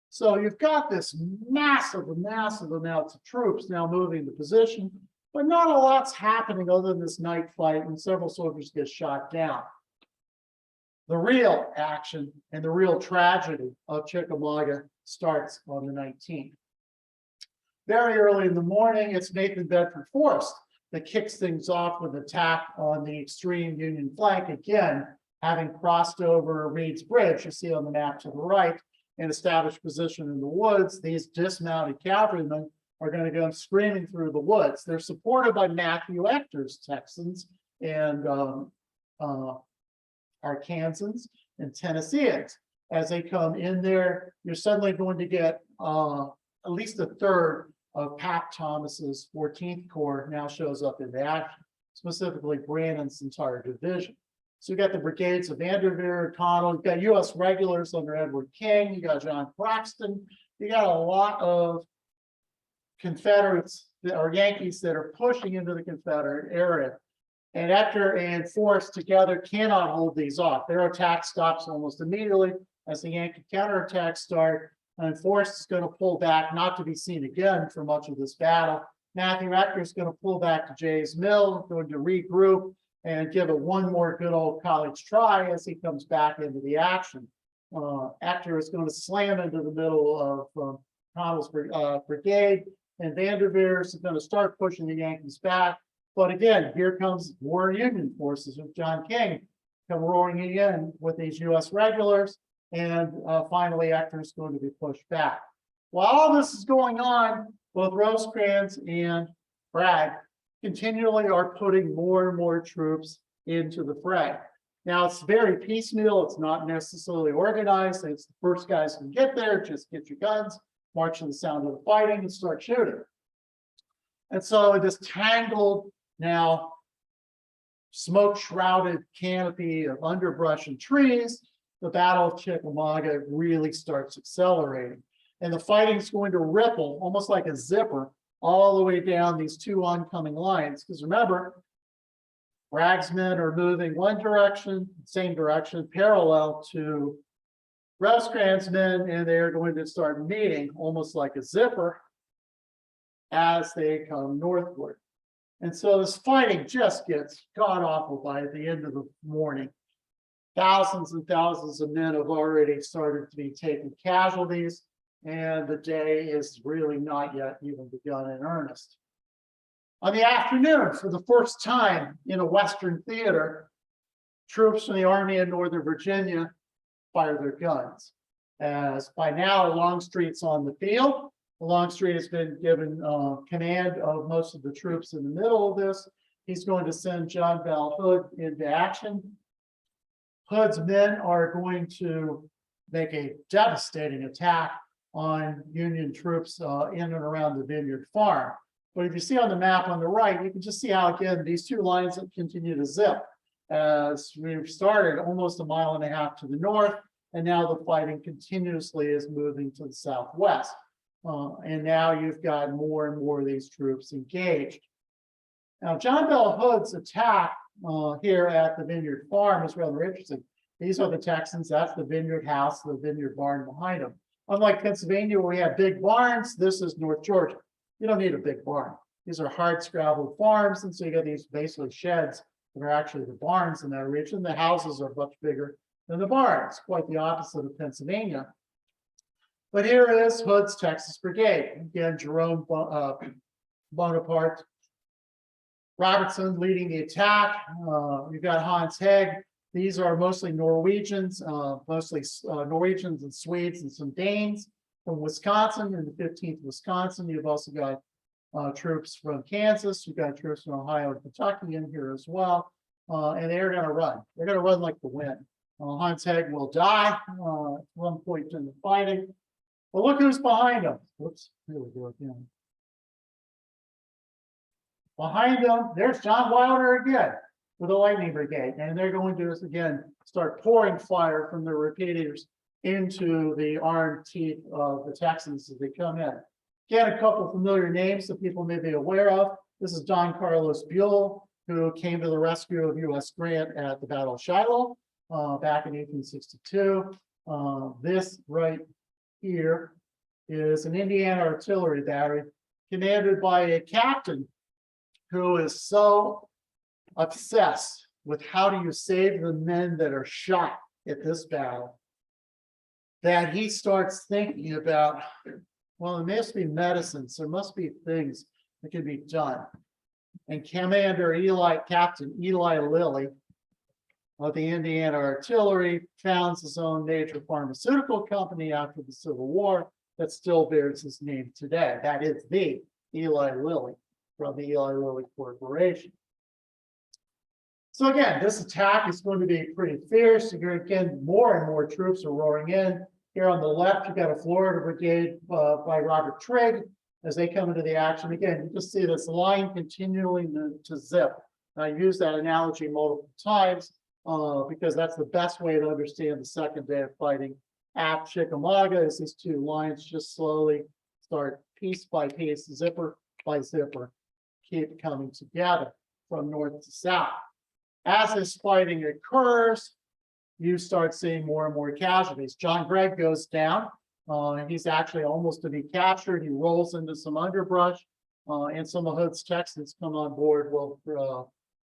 So you've got this massive amounts of troops now moving the position, but not a lot's happening other than this night fight, and several soldiers get shot down. The real action and the real tragedy of Chickamauga starts on the 19th. Very early in the morning, it's Nathan Bedford Forrest that kicks things off with an attack on the extreme Union flank, again, having crossed over Reed's Bridge, you see on the map to the right, and established position in the woods. These dismounted cavalrymen are going to go screaming through the woods. They're supported by Matthew Ector's Texans and Arkansans and Tennesseans. As they come in there, you're suddenly going to get at least a third of Pat Thomas's 14th Corps now shows up in the action, specifically Brannan's entire division. So you got the brigades of Vanderveer, Connell, you've got U.S. regulars under Edward King, you got John Braxton, you got a lot of Confederates or Yankees that are pushing into the Confederate area. And Ector and Forrest together cannot hold these off. Their attack stops almost immediately as the Yankee counterattacks start. And Forrest is going to pull back, not to be seen again for much of this battle. Matthew Ector is going to pull back to Jay's Mill, going to regroup, and give it one more good old college try as he comes back into the action. Ector is going to slam into the middle of Connell's brigade, and Vanderveer is going to start pushing the Yankees back. But again, here comes more Union forces with John King come roaring in with these U.S. regulars, and finally Ector is going to be pushed back. While all this is going on, both Rosecrans and Bragg continually are putting more and more troops into the fray. Now, it's very piecemeal. It's not necessarily organized. It's the first guys who get there, just get your guns, march to the sound of the fighting, and start shooting. And so this tangled, now smoke-shrouded canopy of underbrush and trees, the Battle of Chickamauga really starts accelerating. And the fighting's going to ripple, almost like a zipper, all the way down these two oncoming lines. Because remember, Bragg's men are moving one direction, same direction, parallel to Rosecrans' men, and they're going to start meeting almost like a zipper as they come northward. And so this fighting just gets god awful by the end of the morning. Thousands and thousands of men have already started to be taking casualties, and the day is really not yet even begun in earnest. On the afternoon, for the first time in a Western theater, troops from the Army of Northern Virginia fire their guns. As by now, Longstreet's on the field. Longstreet has been given command of most of the troops in the middle of this. He's going to send John Bell Hood into action. Hood's men are going to make a devastating attack on Union troops in and around the Vineyard Farm. But if you see on the map on the right, you can just see how, again, these two lines continue to zip. As we've started almost 1.5 miles to the north, and now the fighting continuously is moving to the southwest. And now you've got more and more of these troops engaged. Now, John Bell Hood's attack here at the Vineyard Farm is rather interesting. These are the Texans. That's the Vineyard House, the Vineyard Barn behind them. Unlike Pennsylvania, where we have big barns, this is North Georgia. You don't need a big barn. These are hard scrabbled farms, and so you got these basically sheds that are actually the barns in that region. The houses are much bigger than the barns, quite the opposite of Pennsylvania. But here is Hood's Texas Brigade. Again, Jerome Bonaparte Robertson leading the attack. You've got Hans Hegg. These are mostly Norwegians, Norwegians and Swedes and some Danes from Wisconsin, in the 15th Wisconsin. You've also got troops from Kansas. You've got troops from Ohio and Kentucky in here as well. And they're going to run. They're going to run like the wind. Hans Hegg will die at one point in the fighting. But look who's behind him. Whoops, here we go again. Behind them, there's John Wilder again with the Lightning Brigade. And they're going to, again, start pouring fire from their repeaters into the armed teeth of the Texans as they come in. Again, a couple familiar names that people may be aware of. This is Don Carlos Buell, who came to the rescue of U.S. Grant at the Battle of Shiloh back in 1862. This right here is an Indiana artillery battery commanded by a captain who is so obsessed with how do you save the men that are shot at this battle that he starts thinking about, well, there must be medicines, there must be things that can be done. And Captain Eli Lilly of the Indiana Artillery founds his own major pharmaceutical company after the Civil War that still bears his name today. That is the Eli Lilly from the Eli Lilly Corporation. So again, this attack is going to be pretty fierce. Again, more and more troops are roaring in. Here on the left, you've got a Florida brigade by Robert Trigg as they come into the action. Again, you just see this line continuing to zip. I use that analogy multiple times because that's the best way to understand the second day of fighting at Chickamauga, is these two lines just slowly start piece by piece, zipper by zipper, keep coming together from north to south. As this fighting occurs, you start seeing more and more casualties. John Gregg goes down. He's actually almost to be captured. He rolls into some underbrush, and some of Hood's Texans come on board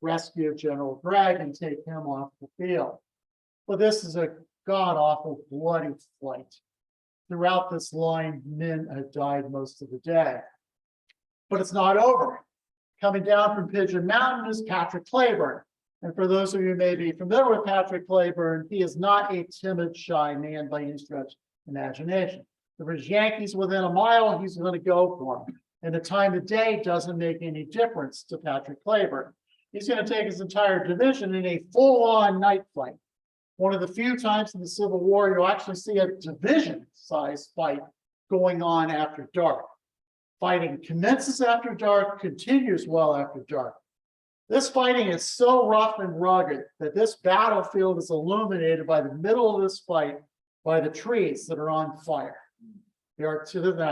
rescue General Bragg and take him off the field. But this is a god-awful bloody fight. Throughout this line, men have died most of the day. But it's not over. Coming down from Pigeon Mountain is Patrick Claiborne. And for those of you who may be familiar with Patrick Claiborne, he is not a timid, shy man by any stretch of imagination. If there's Yankees within a mile, he's going to go for them. And the time of day doesn't make any difference to Patrick Claiborne. He's going to take his entire division in a full-on night fight. One of the few times in the Civil War you'll actually see a division-sized fight going on after dark. Fighting commences after dark, continues well after dark. This fighting is so rough and rugged that this battlefield is illuminated by the middle of this fight by the trees that are on fire. There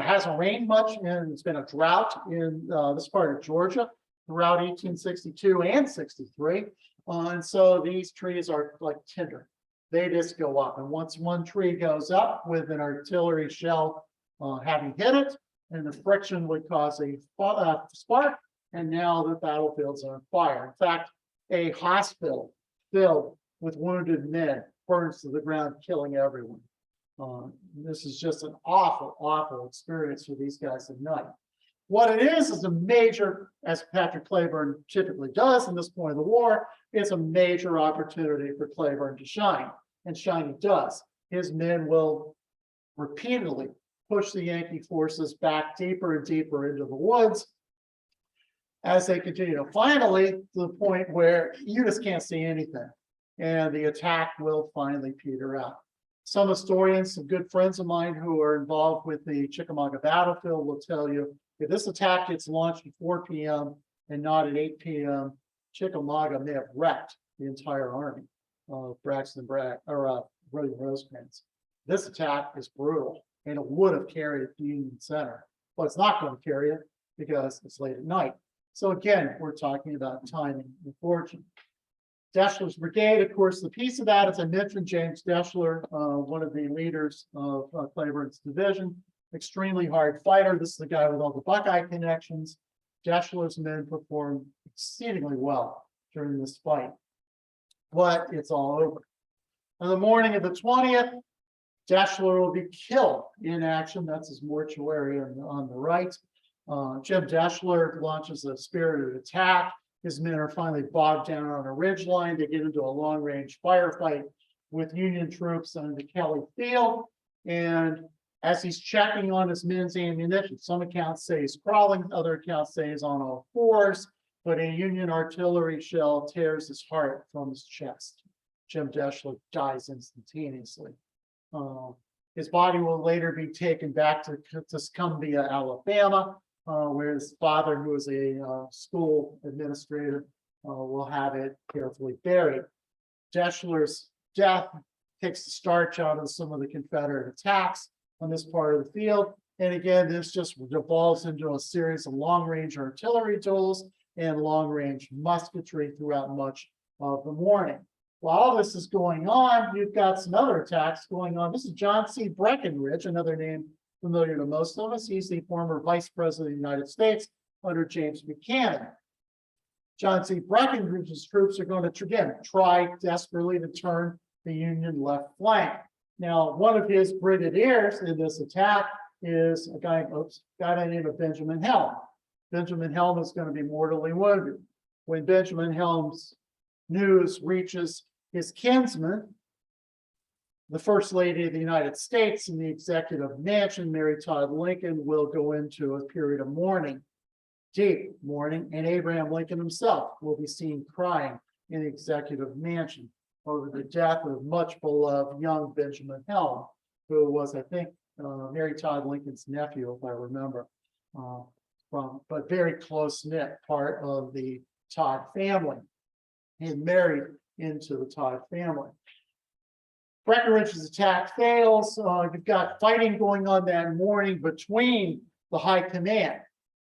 hasn't rained much, and it's been a drought in this part of Georgia throughout 1862 and 63. And so these trees are like tinder. They just go up. And once one tree goes up with an artillery shell having hit it, and the friction would cause a spark, and now the battlefield's on fire. In fact, a hospital filled with wounded men burns to the ground, killing everyone. This is just an awful, awful experience for these guys at night. What it is a major, as Patrick Claiborne typically does in this point of the war, it's a major opportunity for Claiborne to shine, and shine he does. His men will repeatedly push the Yankee forces back deeper and deeper into the woods as they continue to finally to the point where you just can't see anything, and the attack will finally peter out. Some historians, some good friends of mine who are involved with the Chickamauga battlefield will tell you if this attack gets launched at 4 p.m. and not at 8 p.m., Chickamauga may have wrecked the entire army of Braxton Bragg or William Rosecrans. This attack is brutal, and it would have carried the Union Center, but it's not going to carry it because it's late at night. So again, we're talking about timing and fortune. Destler's brigade, of course, the piece of that, as I mentioned, James Destler, one of the leaders of Claiborne's division, extremely hard fighter. This is the guy with all the Buckeye connections. Destler's men performed exceedingly well during this fight, but it's all over. On the morning of the 20th, Destler will be killed in action. That's his mortuary on the right. Jim Destler launches a spirited attack. His men are finally bogged down on a ridge line. They get into a long-range firefight with Union troops on the Kelly Field. And as he's checking on his men's ammunition, some accounts say he's crawling, other accounts say he's on all fours, but a Union artillery shell tears his heart from his chest. Jim Destler dies instantaneously. His body will later be taken back to Tecumseh, Alabama, where his father, who was a school administrator, will have it carefully buried. Destler's death takes the starch out of some of the Confederate attacks on this part of the field. And again, this just devolves into a series of long-range artillery duels and long-range musketry throughout much of the morning. While all this is going on, you've got some other attacks going on. This is John C. Breckinridge, another name familiar to most of us. He's the former Vice President of the United States under James Buchanan. John C. Breckinridge's troops are going to, again, try desperately to turn the Union left flank. Now, one of his brigadiers in this attack is a guy named Benjamin Helm. Benjamin Helm is going to be mortally wounded. When Benjamin Helm's news reaches his kinsman, the First Lady of the United States in the Executive Mansion, Mary Todd Lincoln, will go into a period of mourning, deep mourning, and Abraham Lincoln himself will be seen crying in the Executive Mansion over the death of much beloved young Benjamin Helm, who was, I think, Mary Todd Lincoln's nephew, if I remember, but very close-knit part of the Todd family. He married into the Todd family. Breckinridge's attack fails. You've got fighting going on that morning between the high command.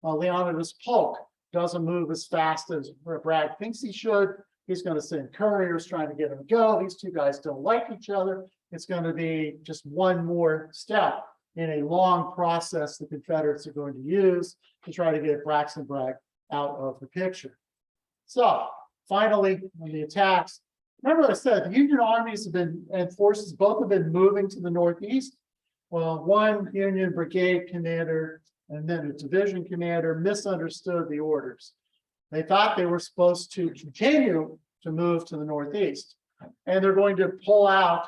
Leonidas Polk doesn't move as fast as Bragg thinks he should. He's going to send couriers trying to get him to go. These two guys don't like each other. It's going to be just one more step in a long process the Confederates are going to use to try to get Braxton Bragg out of the picture. So finally, when the attacks, remember I said the Union armies have been, and forces both have been moving to the northeast. Well, one Union brigade commander and then a division commander misunderstood the orders. They thought they were supposed to continue to move to the northeast. And they're going to pull out,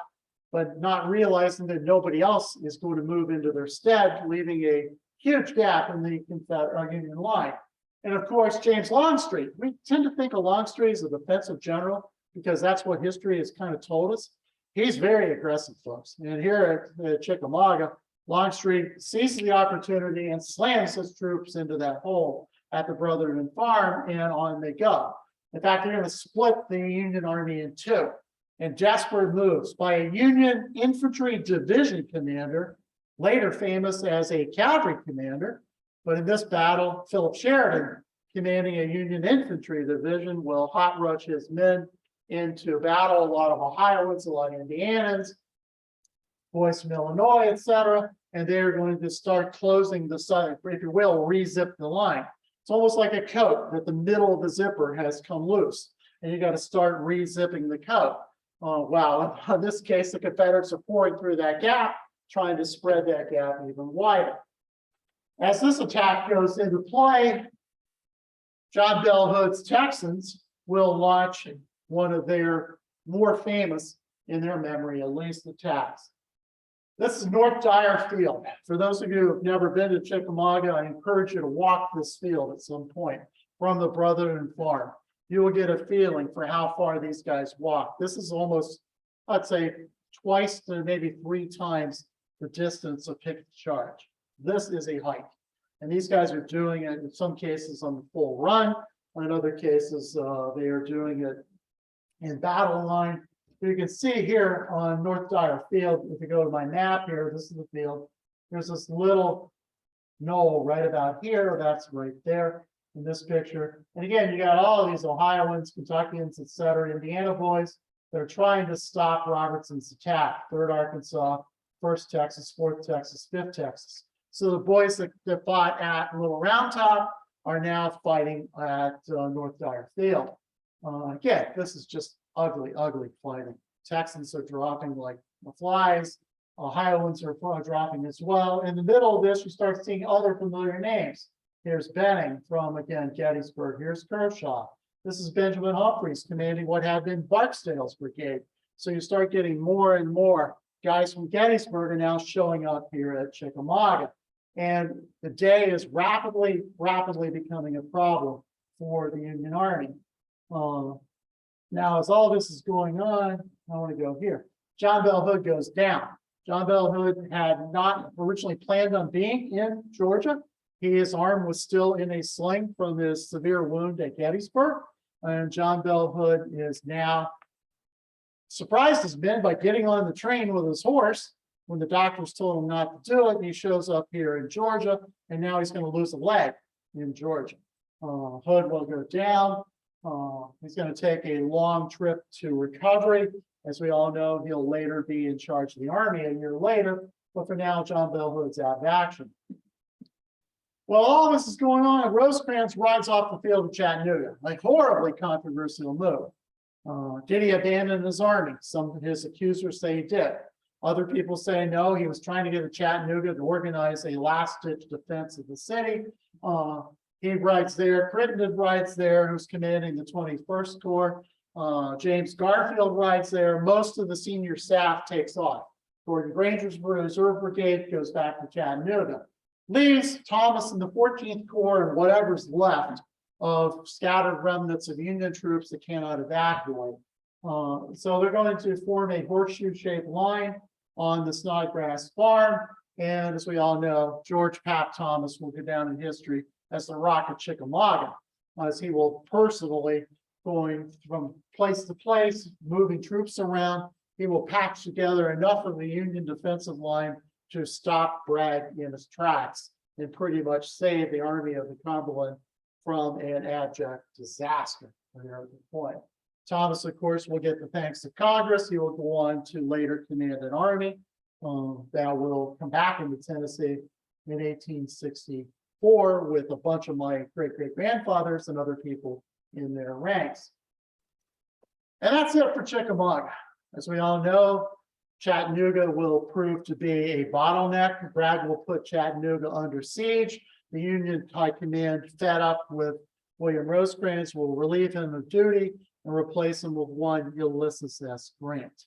but not realizing that nobody else is going to move into their stead, leaving a huge gap in the Union line. And of course, James Longstreet, we tend to think of Longstreet as a defensive general because that's what history has kind of told us. He's very aggressive, folks. And here at Chickamauga, Longstreet seizes the opportunity and slams his troops into that hole at the Brotherton Farm, and on they go. In fact, they're going to split the Union Army in two. And desperate moves by a Union infantry division commander, later famous as a cavalry commander. But in this battle, Philip Sheridan, commanding a Union infantry division, will hot rush his men into battle. A lot of Ohioans, a lot of Indianans, boys from Illinois, etc. And they're going to start closing the side, if you will, re-zip the line. It's almost like a coat that the middle of the zipper has come loose, and you got to start re-zipping the coat. Wow, in this case, the Confederates are pouring through that gap, trying to spread that gap even wider. As this attack goes into play, John Bell Hood's Texans will launch one of their more famous, in their memory at least, attacks. This is North Dyer Field. For those of you who have never been to Chickamauga, I encourage you to walk this field at some point from the Brotherton Farm. You will get a feeling for how far these guys walk. This is almost, I'd say, twice to maybe 3 times the distance of Pickett Charge. This is a hike. And these guys are doing it in some cases on the full run. In other cases, they are doing it in battle line. You can see here on North Dyer Field, if you go to my map here, this is the field. There's this little knoll right about here. That's right there in this picture. And again, you got all of these Ohioans, Kentuckians, etc., Indiana boys that are trying to stop Robertson's attack. 3rd Arkansas, 1st Texas, 4th Texas, 5th Texas. So the boys that fought at Little Round Top are now fighting at North Dyer Field. Again, this is just ugly, ugly fighting. Texans are dropping like the flies. Ohioans are dropping as well. In the middle of this, you start seeing other familiar names. Here's Benning from, again, Gettysburg. Here's Kershaw. This is Benjamin Humphreys commanding what had been Barksdale's brigade. So you start getting more and more guys from Gettysburg are now showing up here at Chickamauga. And the day is rapidly becoming a problem for the Union Army. Now, as all this is going on, I want to go here. John Bell Hood goes down. John Bell Hood had not originally planned on being in Georgia. His arm was still in a sling from his severe wound at Gettysburg. And John Bell Hood is now surprised his men by getting on the train with his horse when the doctors told him not to do it. He shows up here in Georgia, and now he's going to lose a leg in Georgia. Hood will go down. He's going to take a long trip to recovery. As we all know, he'll later be in charge of the army a year later. But for now, John Bell Hood's out of action. Well, all this is going on, Rosecrans rides off the field of Chattanooga, like horribly controversial move. Did he abandon his army? Some of his accusers say he did. Other people say no, he was trying to get to Chattanooga to organize a last-ditch defense of the city. He rides there. Crittenden rides there, who's commanding the 21st Corps. James Garfield rides there. Most of the senior staff takes off. Gordon Granger's Reserve Brigade goes back to Chattanooga. Leaves Thomas and the 14th Corps and whatever's left of scattered remnants of Union troops that cannot evacuate. So they're going to form a horseshoe-shaped line on the Snodgrass Farm. And as we all know, George Pap Thomas will go down in history as the Rock of Chickamauga, as he will personally, going from place to place, moving troops around, he will patch together enough of the Union defensive line to stop Bragg in his tracks and pretty much save the Army of the Cumberland from an abject disaster at the point. Thomas, of course, will get the thanks of Congress. He will go on to later command an army that will come back into Tennessee in 1864 with a bunch of my great-great-grandfathers and other people in their ranks. And that's it for Chickamauga. As we all know, Chattanooga will prove to be a bottleneck. Bragg will put Chattanooga under siege. The Union High Command, fed up with William Rosecrans, will relieve him of duty and replace him with one Ulysses S. Grant.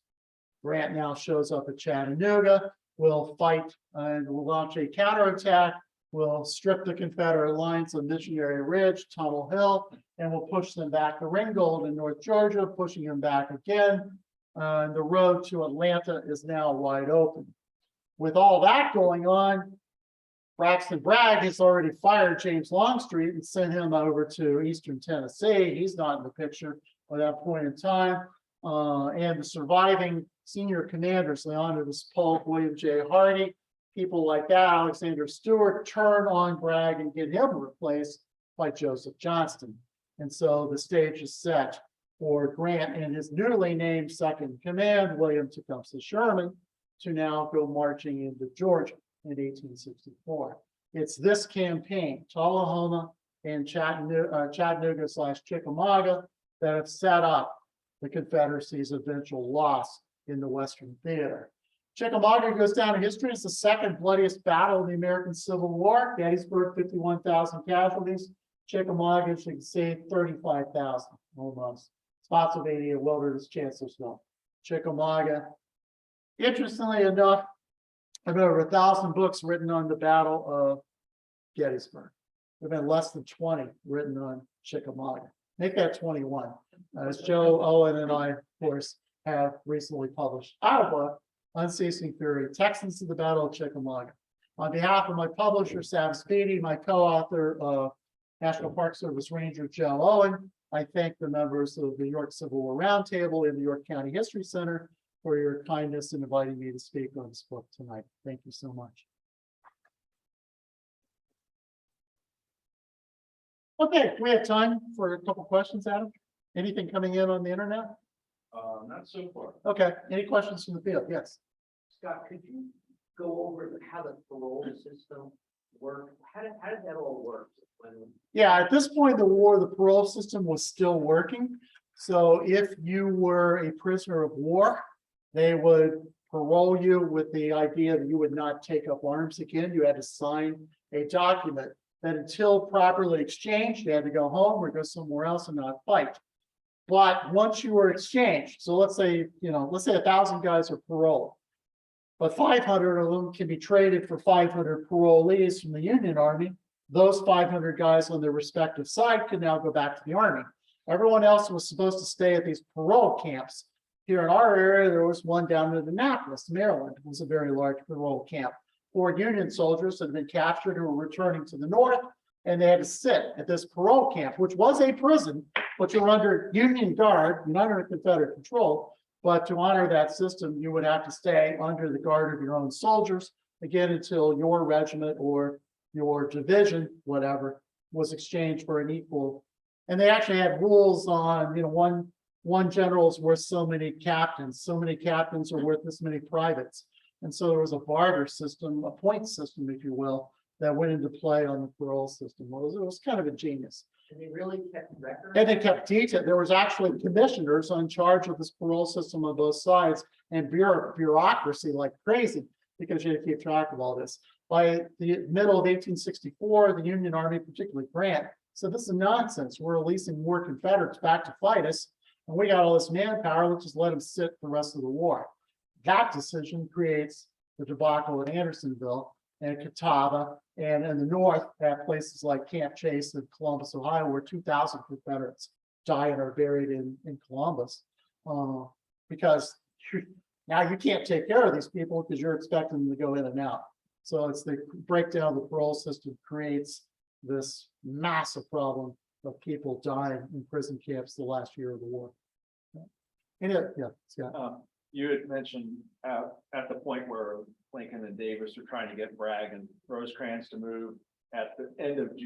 Grant now shows up at Chattanooga, will fight and will launch a counterattack, will strip the Confederate lines on Missionary Ridge, Tunnel Hill, and will push them back to Ringgold in North Georgia, pushing them back again. The road to Atlanta is now wide open. With all that going on, Braxton Bragg has already fired James Longstreet and sent him over to Eastern Tennessee. He's not in the picture at that point in time. And the surviving senior commanders, Leonidas Polk, William J. Hardy, people like that, Alexander Stewart, turn on Bragg and get him replaced by Joseph Johnston. And so the stage is set for Grant and his newly named second command, William Tecumseh Sherman, to now go marching into Georgia in 1864. It's this campaign, Tullahoma and Chattanooga/Chickamauga, that have set up the Confederacy's eventual loss in the Western Theater. Chickamauga goes down in history as the second bloodiest battle of the American Civil War. Gettysburg, 51,000 casualties. Chickamauga, as you can see, 35,000 almost. Spotsylvania, Wilderness, Chancellorsville. Chickamauga. Interestingly enough, there have been over 1,000 books written on the Battle of Gettysburg. There have been less than 20 written on Chickamauga. Make that 21. As Joe Owen and I, of course, have recently published our book, Unceasing Theory, Texans of the Battle of Chickamauga. On behalf of my publisher, Sam Speedy, my co-author, National Park Service Ranger Joe Owen, I thank the members of the York Civil War Roundtable and the York County History Center for your kindness in inviting me to speak on this book tonight. Thank you so much. Okay, we have time for a couple questions, Adam. Anything coming in on the internet? Not so far. Okay, any questions from the field? Yes. Scott, could you go over how the parole system worked? How did that all work? Yeah, at this point in the war, the parole system was still working. So if you were a prisoner of war, they would parole you with the idea that you would not take up arms again. You had to sign a document that until properly exchanged, you had to go home or go somewhere else and not fight. But once you were exchanged, so let's say 1,000 guys are paroled, but 500 of them can be traded for 500 parolees from the Union Army. Those 500 guys on their respective side could now go back to the Army. Everyone else was supposed to stay at these parole camps. Here in our area, there was one down in Annapolis, Maryland. It was a very large parole camp for Union soldiers that had been captured who were returning to the North, and they had to sit at this parole camp, which was a prison, but you were under Union guard, not under Confederate control. But to honor that system, you would have to stay under the guard of your own soldiers, again, until your regiment or your division, whatever, was exchanged for an equal. And they actually had rules on, one general is worth so many captains are worth this many privates. And so there was a barter system, a point system, if you will, that went into play on the parole system. It was kind of ingenious. And they really kept records? And they kept detail. There was actually commissioners in charge of this parole system on both sides, and bureaucracy like crazy, because you had to keep track of all this. By the middle of 1864, the Union Army, particularly Grant, said, this is nonsense. We're releasing more Confederates back to fight us, and we got all this manpower. Let's just let them sit the rest of the war. That decision creates the debacle at Andersonville and Catawba, and in the North, at places like Camp Chase and Columbus, Ohio, where 2,000 Confederates die and are buried in Columbus, because now you can't take care of these people because you're expecting them to go in and out. So it's the breakdown of the parole system creates this massive problem of people dying in prison camps the last year of the war. Scott. You had mentioned at the point where Lincoln and Davis are trying to get Bragg and Rosecrans to move at the end of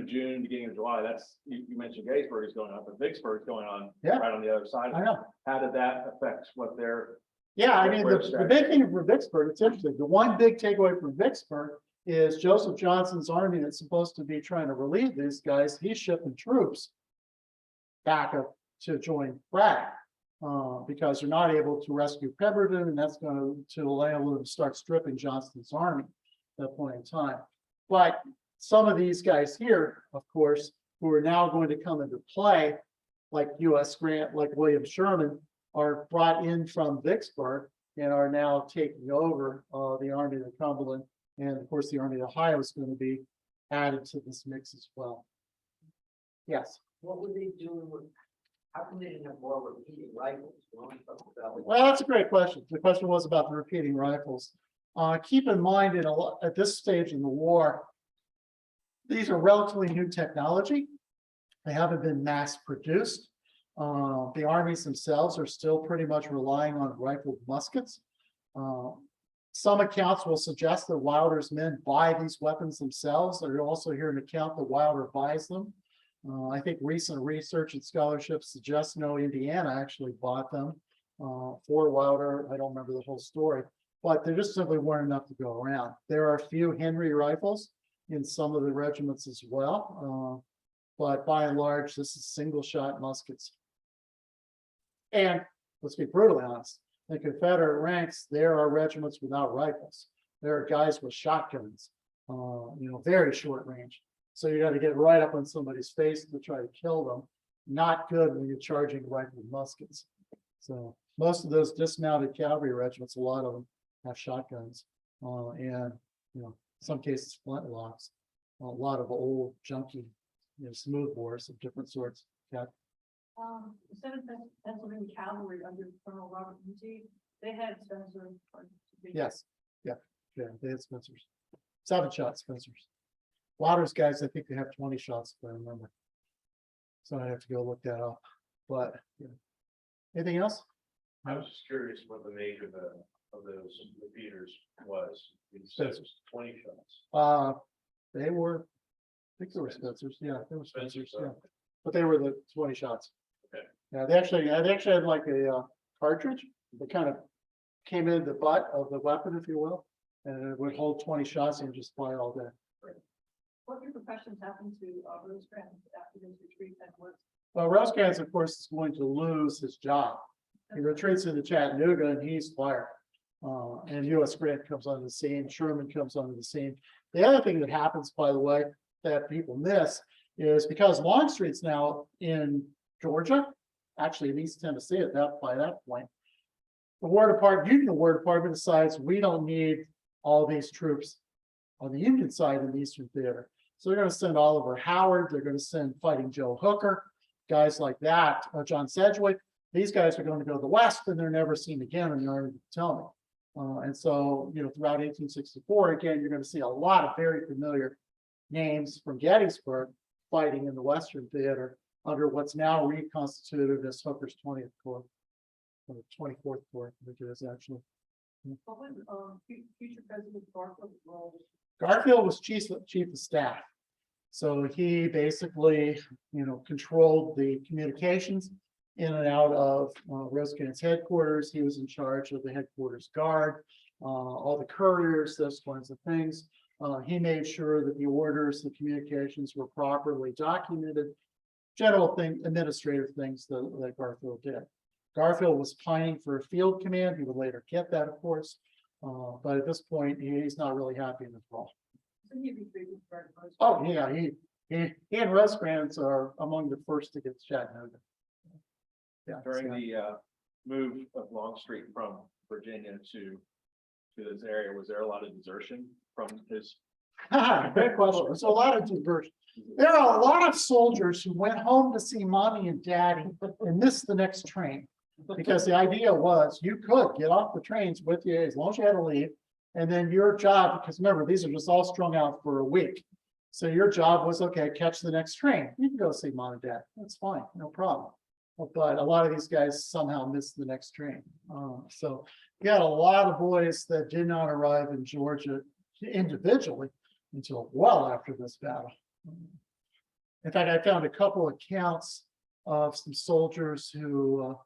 June, beginning of July. That's you mentioned Gettysburg is going on, but Vicksburg is going on right on the other side. I know. How did that affect what they're? Yeah, I mean, the big thing for Vicksburg, it's interesting. The one big takeaway from Vicksburg is Joseph Johnson's army that's supposed to be trying to relieve these guys. He's shipping troops back up to join Bragg. because they're not able to rescue Pemberton, and that's going to allow them to start stripping Johnston's army at that point in time. But some of these guys here, of course, who are now going to come into play, like U.S. Grant, like William Sherman, are brought in from Vicksburg and are now taking over the Army of the Cumberland. And of course, the Army of the Ohio is going to be added to this mix as well. Yes. What were they doing with, how come they didn't have more repeating rifles? We only talked about- Well, that's a great question. The question was about the repeating rifles. Keep in mind, at this stage in the war, these are relatively new technology. They haven't been mass produced. The armies themselves are still pretty much relying on rifled muskets. Some accounts will suggest that Wilder's men buy these weapons themselves. There's also here an account that Wilder buys them. I think recent research and scholarship suggests Indiana actually bought them for Wilder. I don't remember the whole story, but there just simply weren't enough to go around. There are a few Henry rifles in some of the regiments as well, but by and large, this is single shot muskets. And let's be brutally honest, in the Confederate ranks, there are regiments without rifles. There are guys with shotguns, very short range. So you got to get right up on somebody's face to try to kill them. Not good when you're charging rifled muskets. So most of those dismounted cavalry regiments, a lot of them have shotguns, and in some cases flintlocks. A lot of old junky, smooth bores of different sorts. Yeah. The Seventh Pennsylvania Cavalry under Colonel Robert Lindsay, they had Spencer. Yes. Yeah. They had Spencers. 7-shot Spencers. Wilder's guys, I think they have 20 shots, if I remember. So I have to go look that up. But anything else? I was just curious what the make of those repeaters was. You said it Spencers. was 20 shots. They were, I think they were Spencers. Yeah, they were Spencers. Spencers, Yeah, but they were the 20 shots. Okay. Yeah, they actually had like a cartridge that kind of came in the butt of the weapon, if you will, and it would hold 20 shots and just fly all day. What repercussions happened to Rosecrans after his retreat and what? Well, Rosecrans, of course, is going to lose his job. He retreats into Chattanooga and he's fired. And U.S. Grant comes onto the scene. Sherman comes onto the scene. The other thing that happens, by the way, that people miss is because Longstreet's now in Georgia, actually in East Tennessee by that point. The Union War Department decides we don't need all these troops on the Union side in the Eastern Theater. So they're going to send Oliver Howard. They're going to send Fighting Joe Hooker, guys like that, John Sedgwick. These guys are going to go to the West and they're never seen again in the Army of the Potomac. And so, throughout 1864, again, you're going to see a lot of very familiar names from Gettysburg fighting in the Western Theater under what's now reconstituted as Hooker's 20th Corps, or 24th Corps, I think it is actually. What was future President Garfield's role? Garfield was chief of staff. So he basically, controlled the communications in and out of Rosecrans headquarters. He was in charge of the headquarters guard, all the couriers, those kinds of things. He made sure that the orders, the communications were properly documented. General administrative things that Garfield did. Garfield was pining for a field command. He would later get that, of course. But at this point, he's not really happy in his role. Oh, yeah, he and Rosecrans are among the first to get to Chattanooga. Yeah. During the move of Longstreet from Virginia to this area, was there a lot of desertion from his? Great question. There's a lot of diversion. There are a lot of soldiers who went home to see mommy and daddy and missed the next train. Because the idea was you could get off the trains with you as long as you had to leave. And then your job, because remember, these are just all strung out for a week. So your job was, okay, catch the next train. You can go see mom and dad. That's fine, no problem. But a lot of these guys somehow missed the next train. So you had a lot of boys that did not arrive in Georgia individually until well after this battle. In fact, I found a couple of accounts of some soldiers who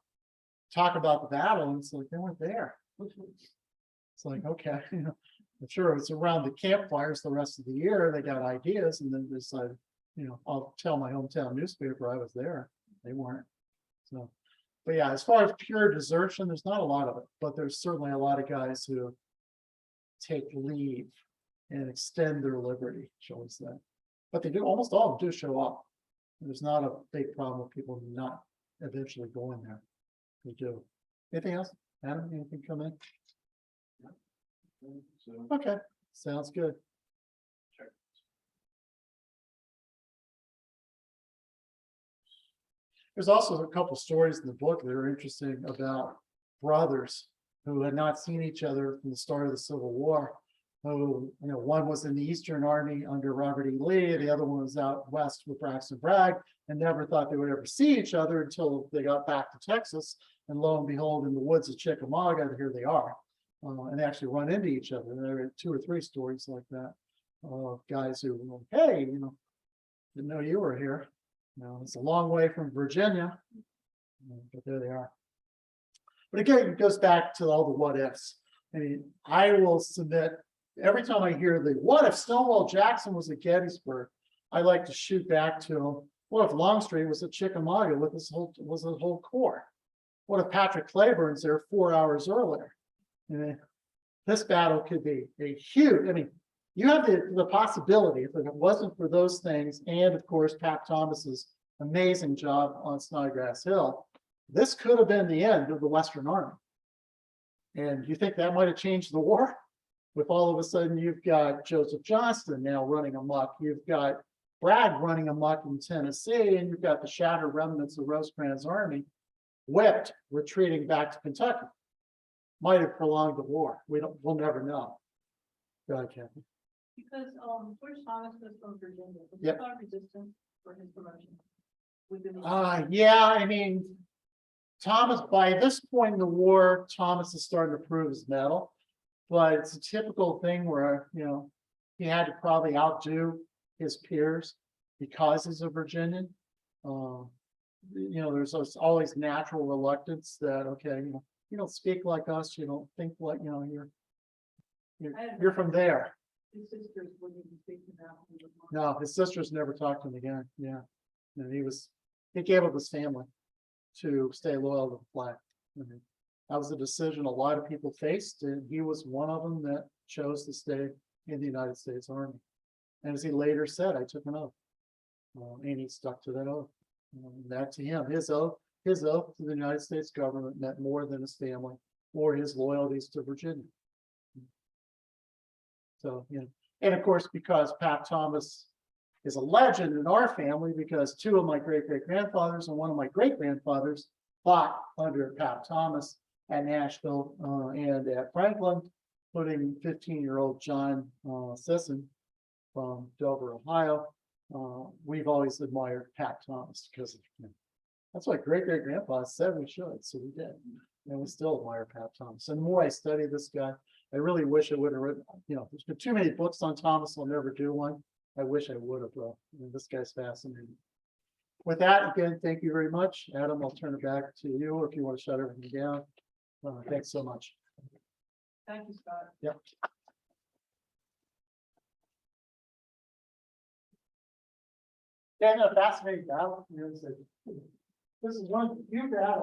talk about the battle, and it's like they weren't there. It's like, okay, I'm sure it's around the campfires the rest of the year. They got ideas, and then decided, I'll tell my hometown newspaper I was there. They weren't. So But yeah, as far as pure desertion, there's not a lot of it, but there's certainly a lot of guys who take leave and extend their liberty, shall we say. But they do, almost all of them do show up. There's not a big problem with people not eventually going there. They do. Anything else? Adam, anything come in? Okay, sounds good. There's also a couple stories in the book that are interesting about brothers who had not seen each other from the start of the Civil War. Who, one was in the Eastern Army under Robert E. Lee, the other one was out west with Braxton Bragg, and never thought they would ever see each other until they got back to Texas. And lo and behold, in the woods of Chickamauga, here they are. And they actually run into each other. And there are 2 or 3 stories like that of guys who were like, hey, didn't know you were here. It's a long way from Virginia, but there they are. But again, it goes back to all the what ifs. I mean, I will submit every time I hear the what if Stonewall Jackson was at Gettysburg, I like to shoot back to what if Longstreet was at Chickamauga with his whole corps? What if Patrick Claiborne's there 4 hours earlier? This battle could be a huge. I mean, you have the possibility, if it wasn't for those things, and of course, Pat Thomas's amazing job on Snodgrass Hill, this could have been the end of the Western Army. And you think that might have changed the war? With all of a sudden, you've got Joseph Johnston now running amok. You've got Bragg running amok in Tennessee, and you've got the shattered remnants of Rosecrans' army whipped, retreating back to Kentucky. Might have prolonged the war. We'll never know. Go ahead, Kathy. Because George Thomas was from Virginia, was he Yep. not resistant for his promotion? Within Yeah, I mean, Thomas, by this point in the war, Thomas is starting to prove his mettle, but it's a typical thing where, he had to probably outdo his peers because he's a Virginian. There's always natural reluctance that, okay, you don't speak like us, you don't think like, you're from there. his sisters wouldn't even speak to him. No, his sisters never talked to him again. Yeah. And he gave up his family to stay loyal to the flag. That was a decision a lot of people faced, and he was one of them that chose to stay in the United States Army. And as he later said, I took an oath. And he stuck to that oath. That to him, his oath to the United States government meant more than his family or his loyalties to Virginia. So, and of course, because Pat Thomas is a legend in our family, because two of my great-great-grandfathers and one of my great-grandfathers fought under Pat Thomas at Nashville and at Franklin, including 15-year-old John Sisson from Dover, Ohio. We've always admired Pat Thomas because that's what great-great-grandpa said we should, so we did. And we still admire Pat Thomas. And the more I study this guy, I really wish I would have written, there's been too many books on Thomas, I'll never do one. I wish I would have, though. This guy's fascinating. With that, again, thank you very much. Adam, I'll turn it back to you, or if you want to shut everything down. Thanks so much. Thank you, Scott. Yep. Yeah, no, fascinating battle. This is one of the few battles.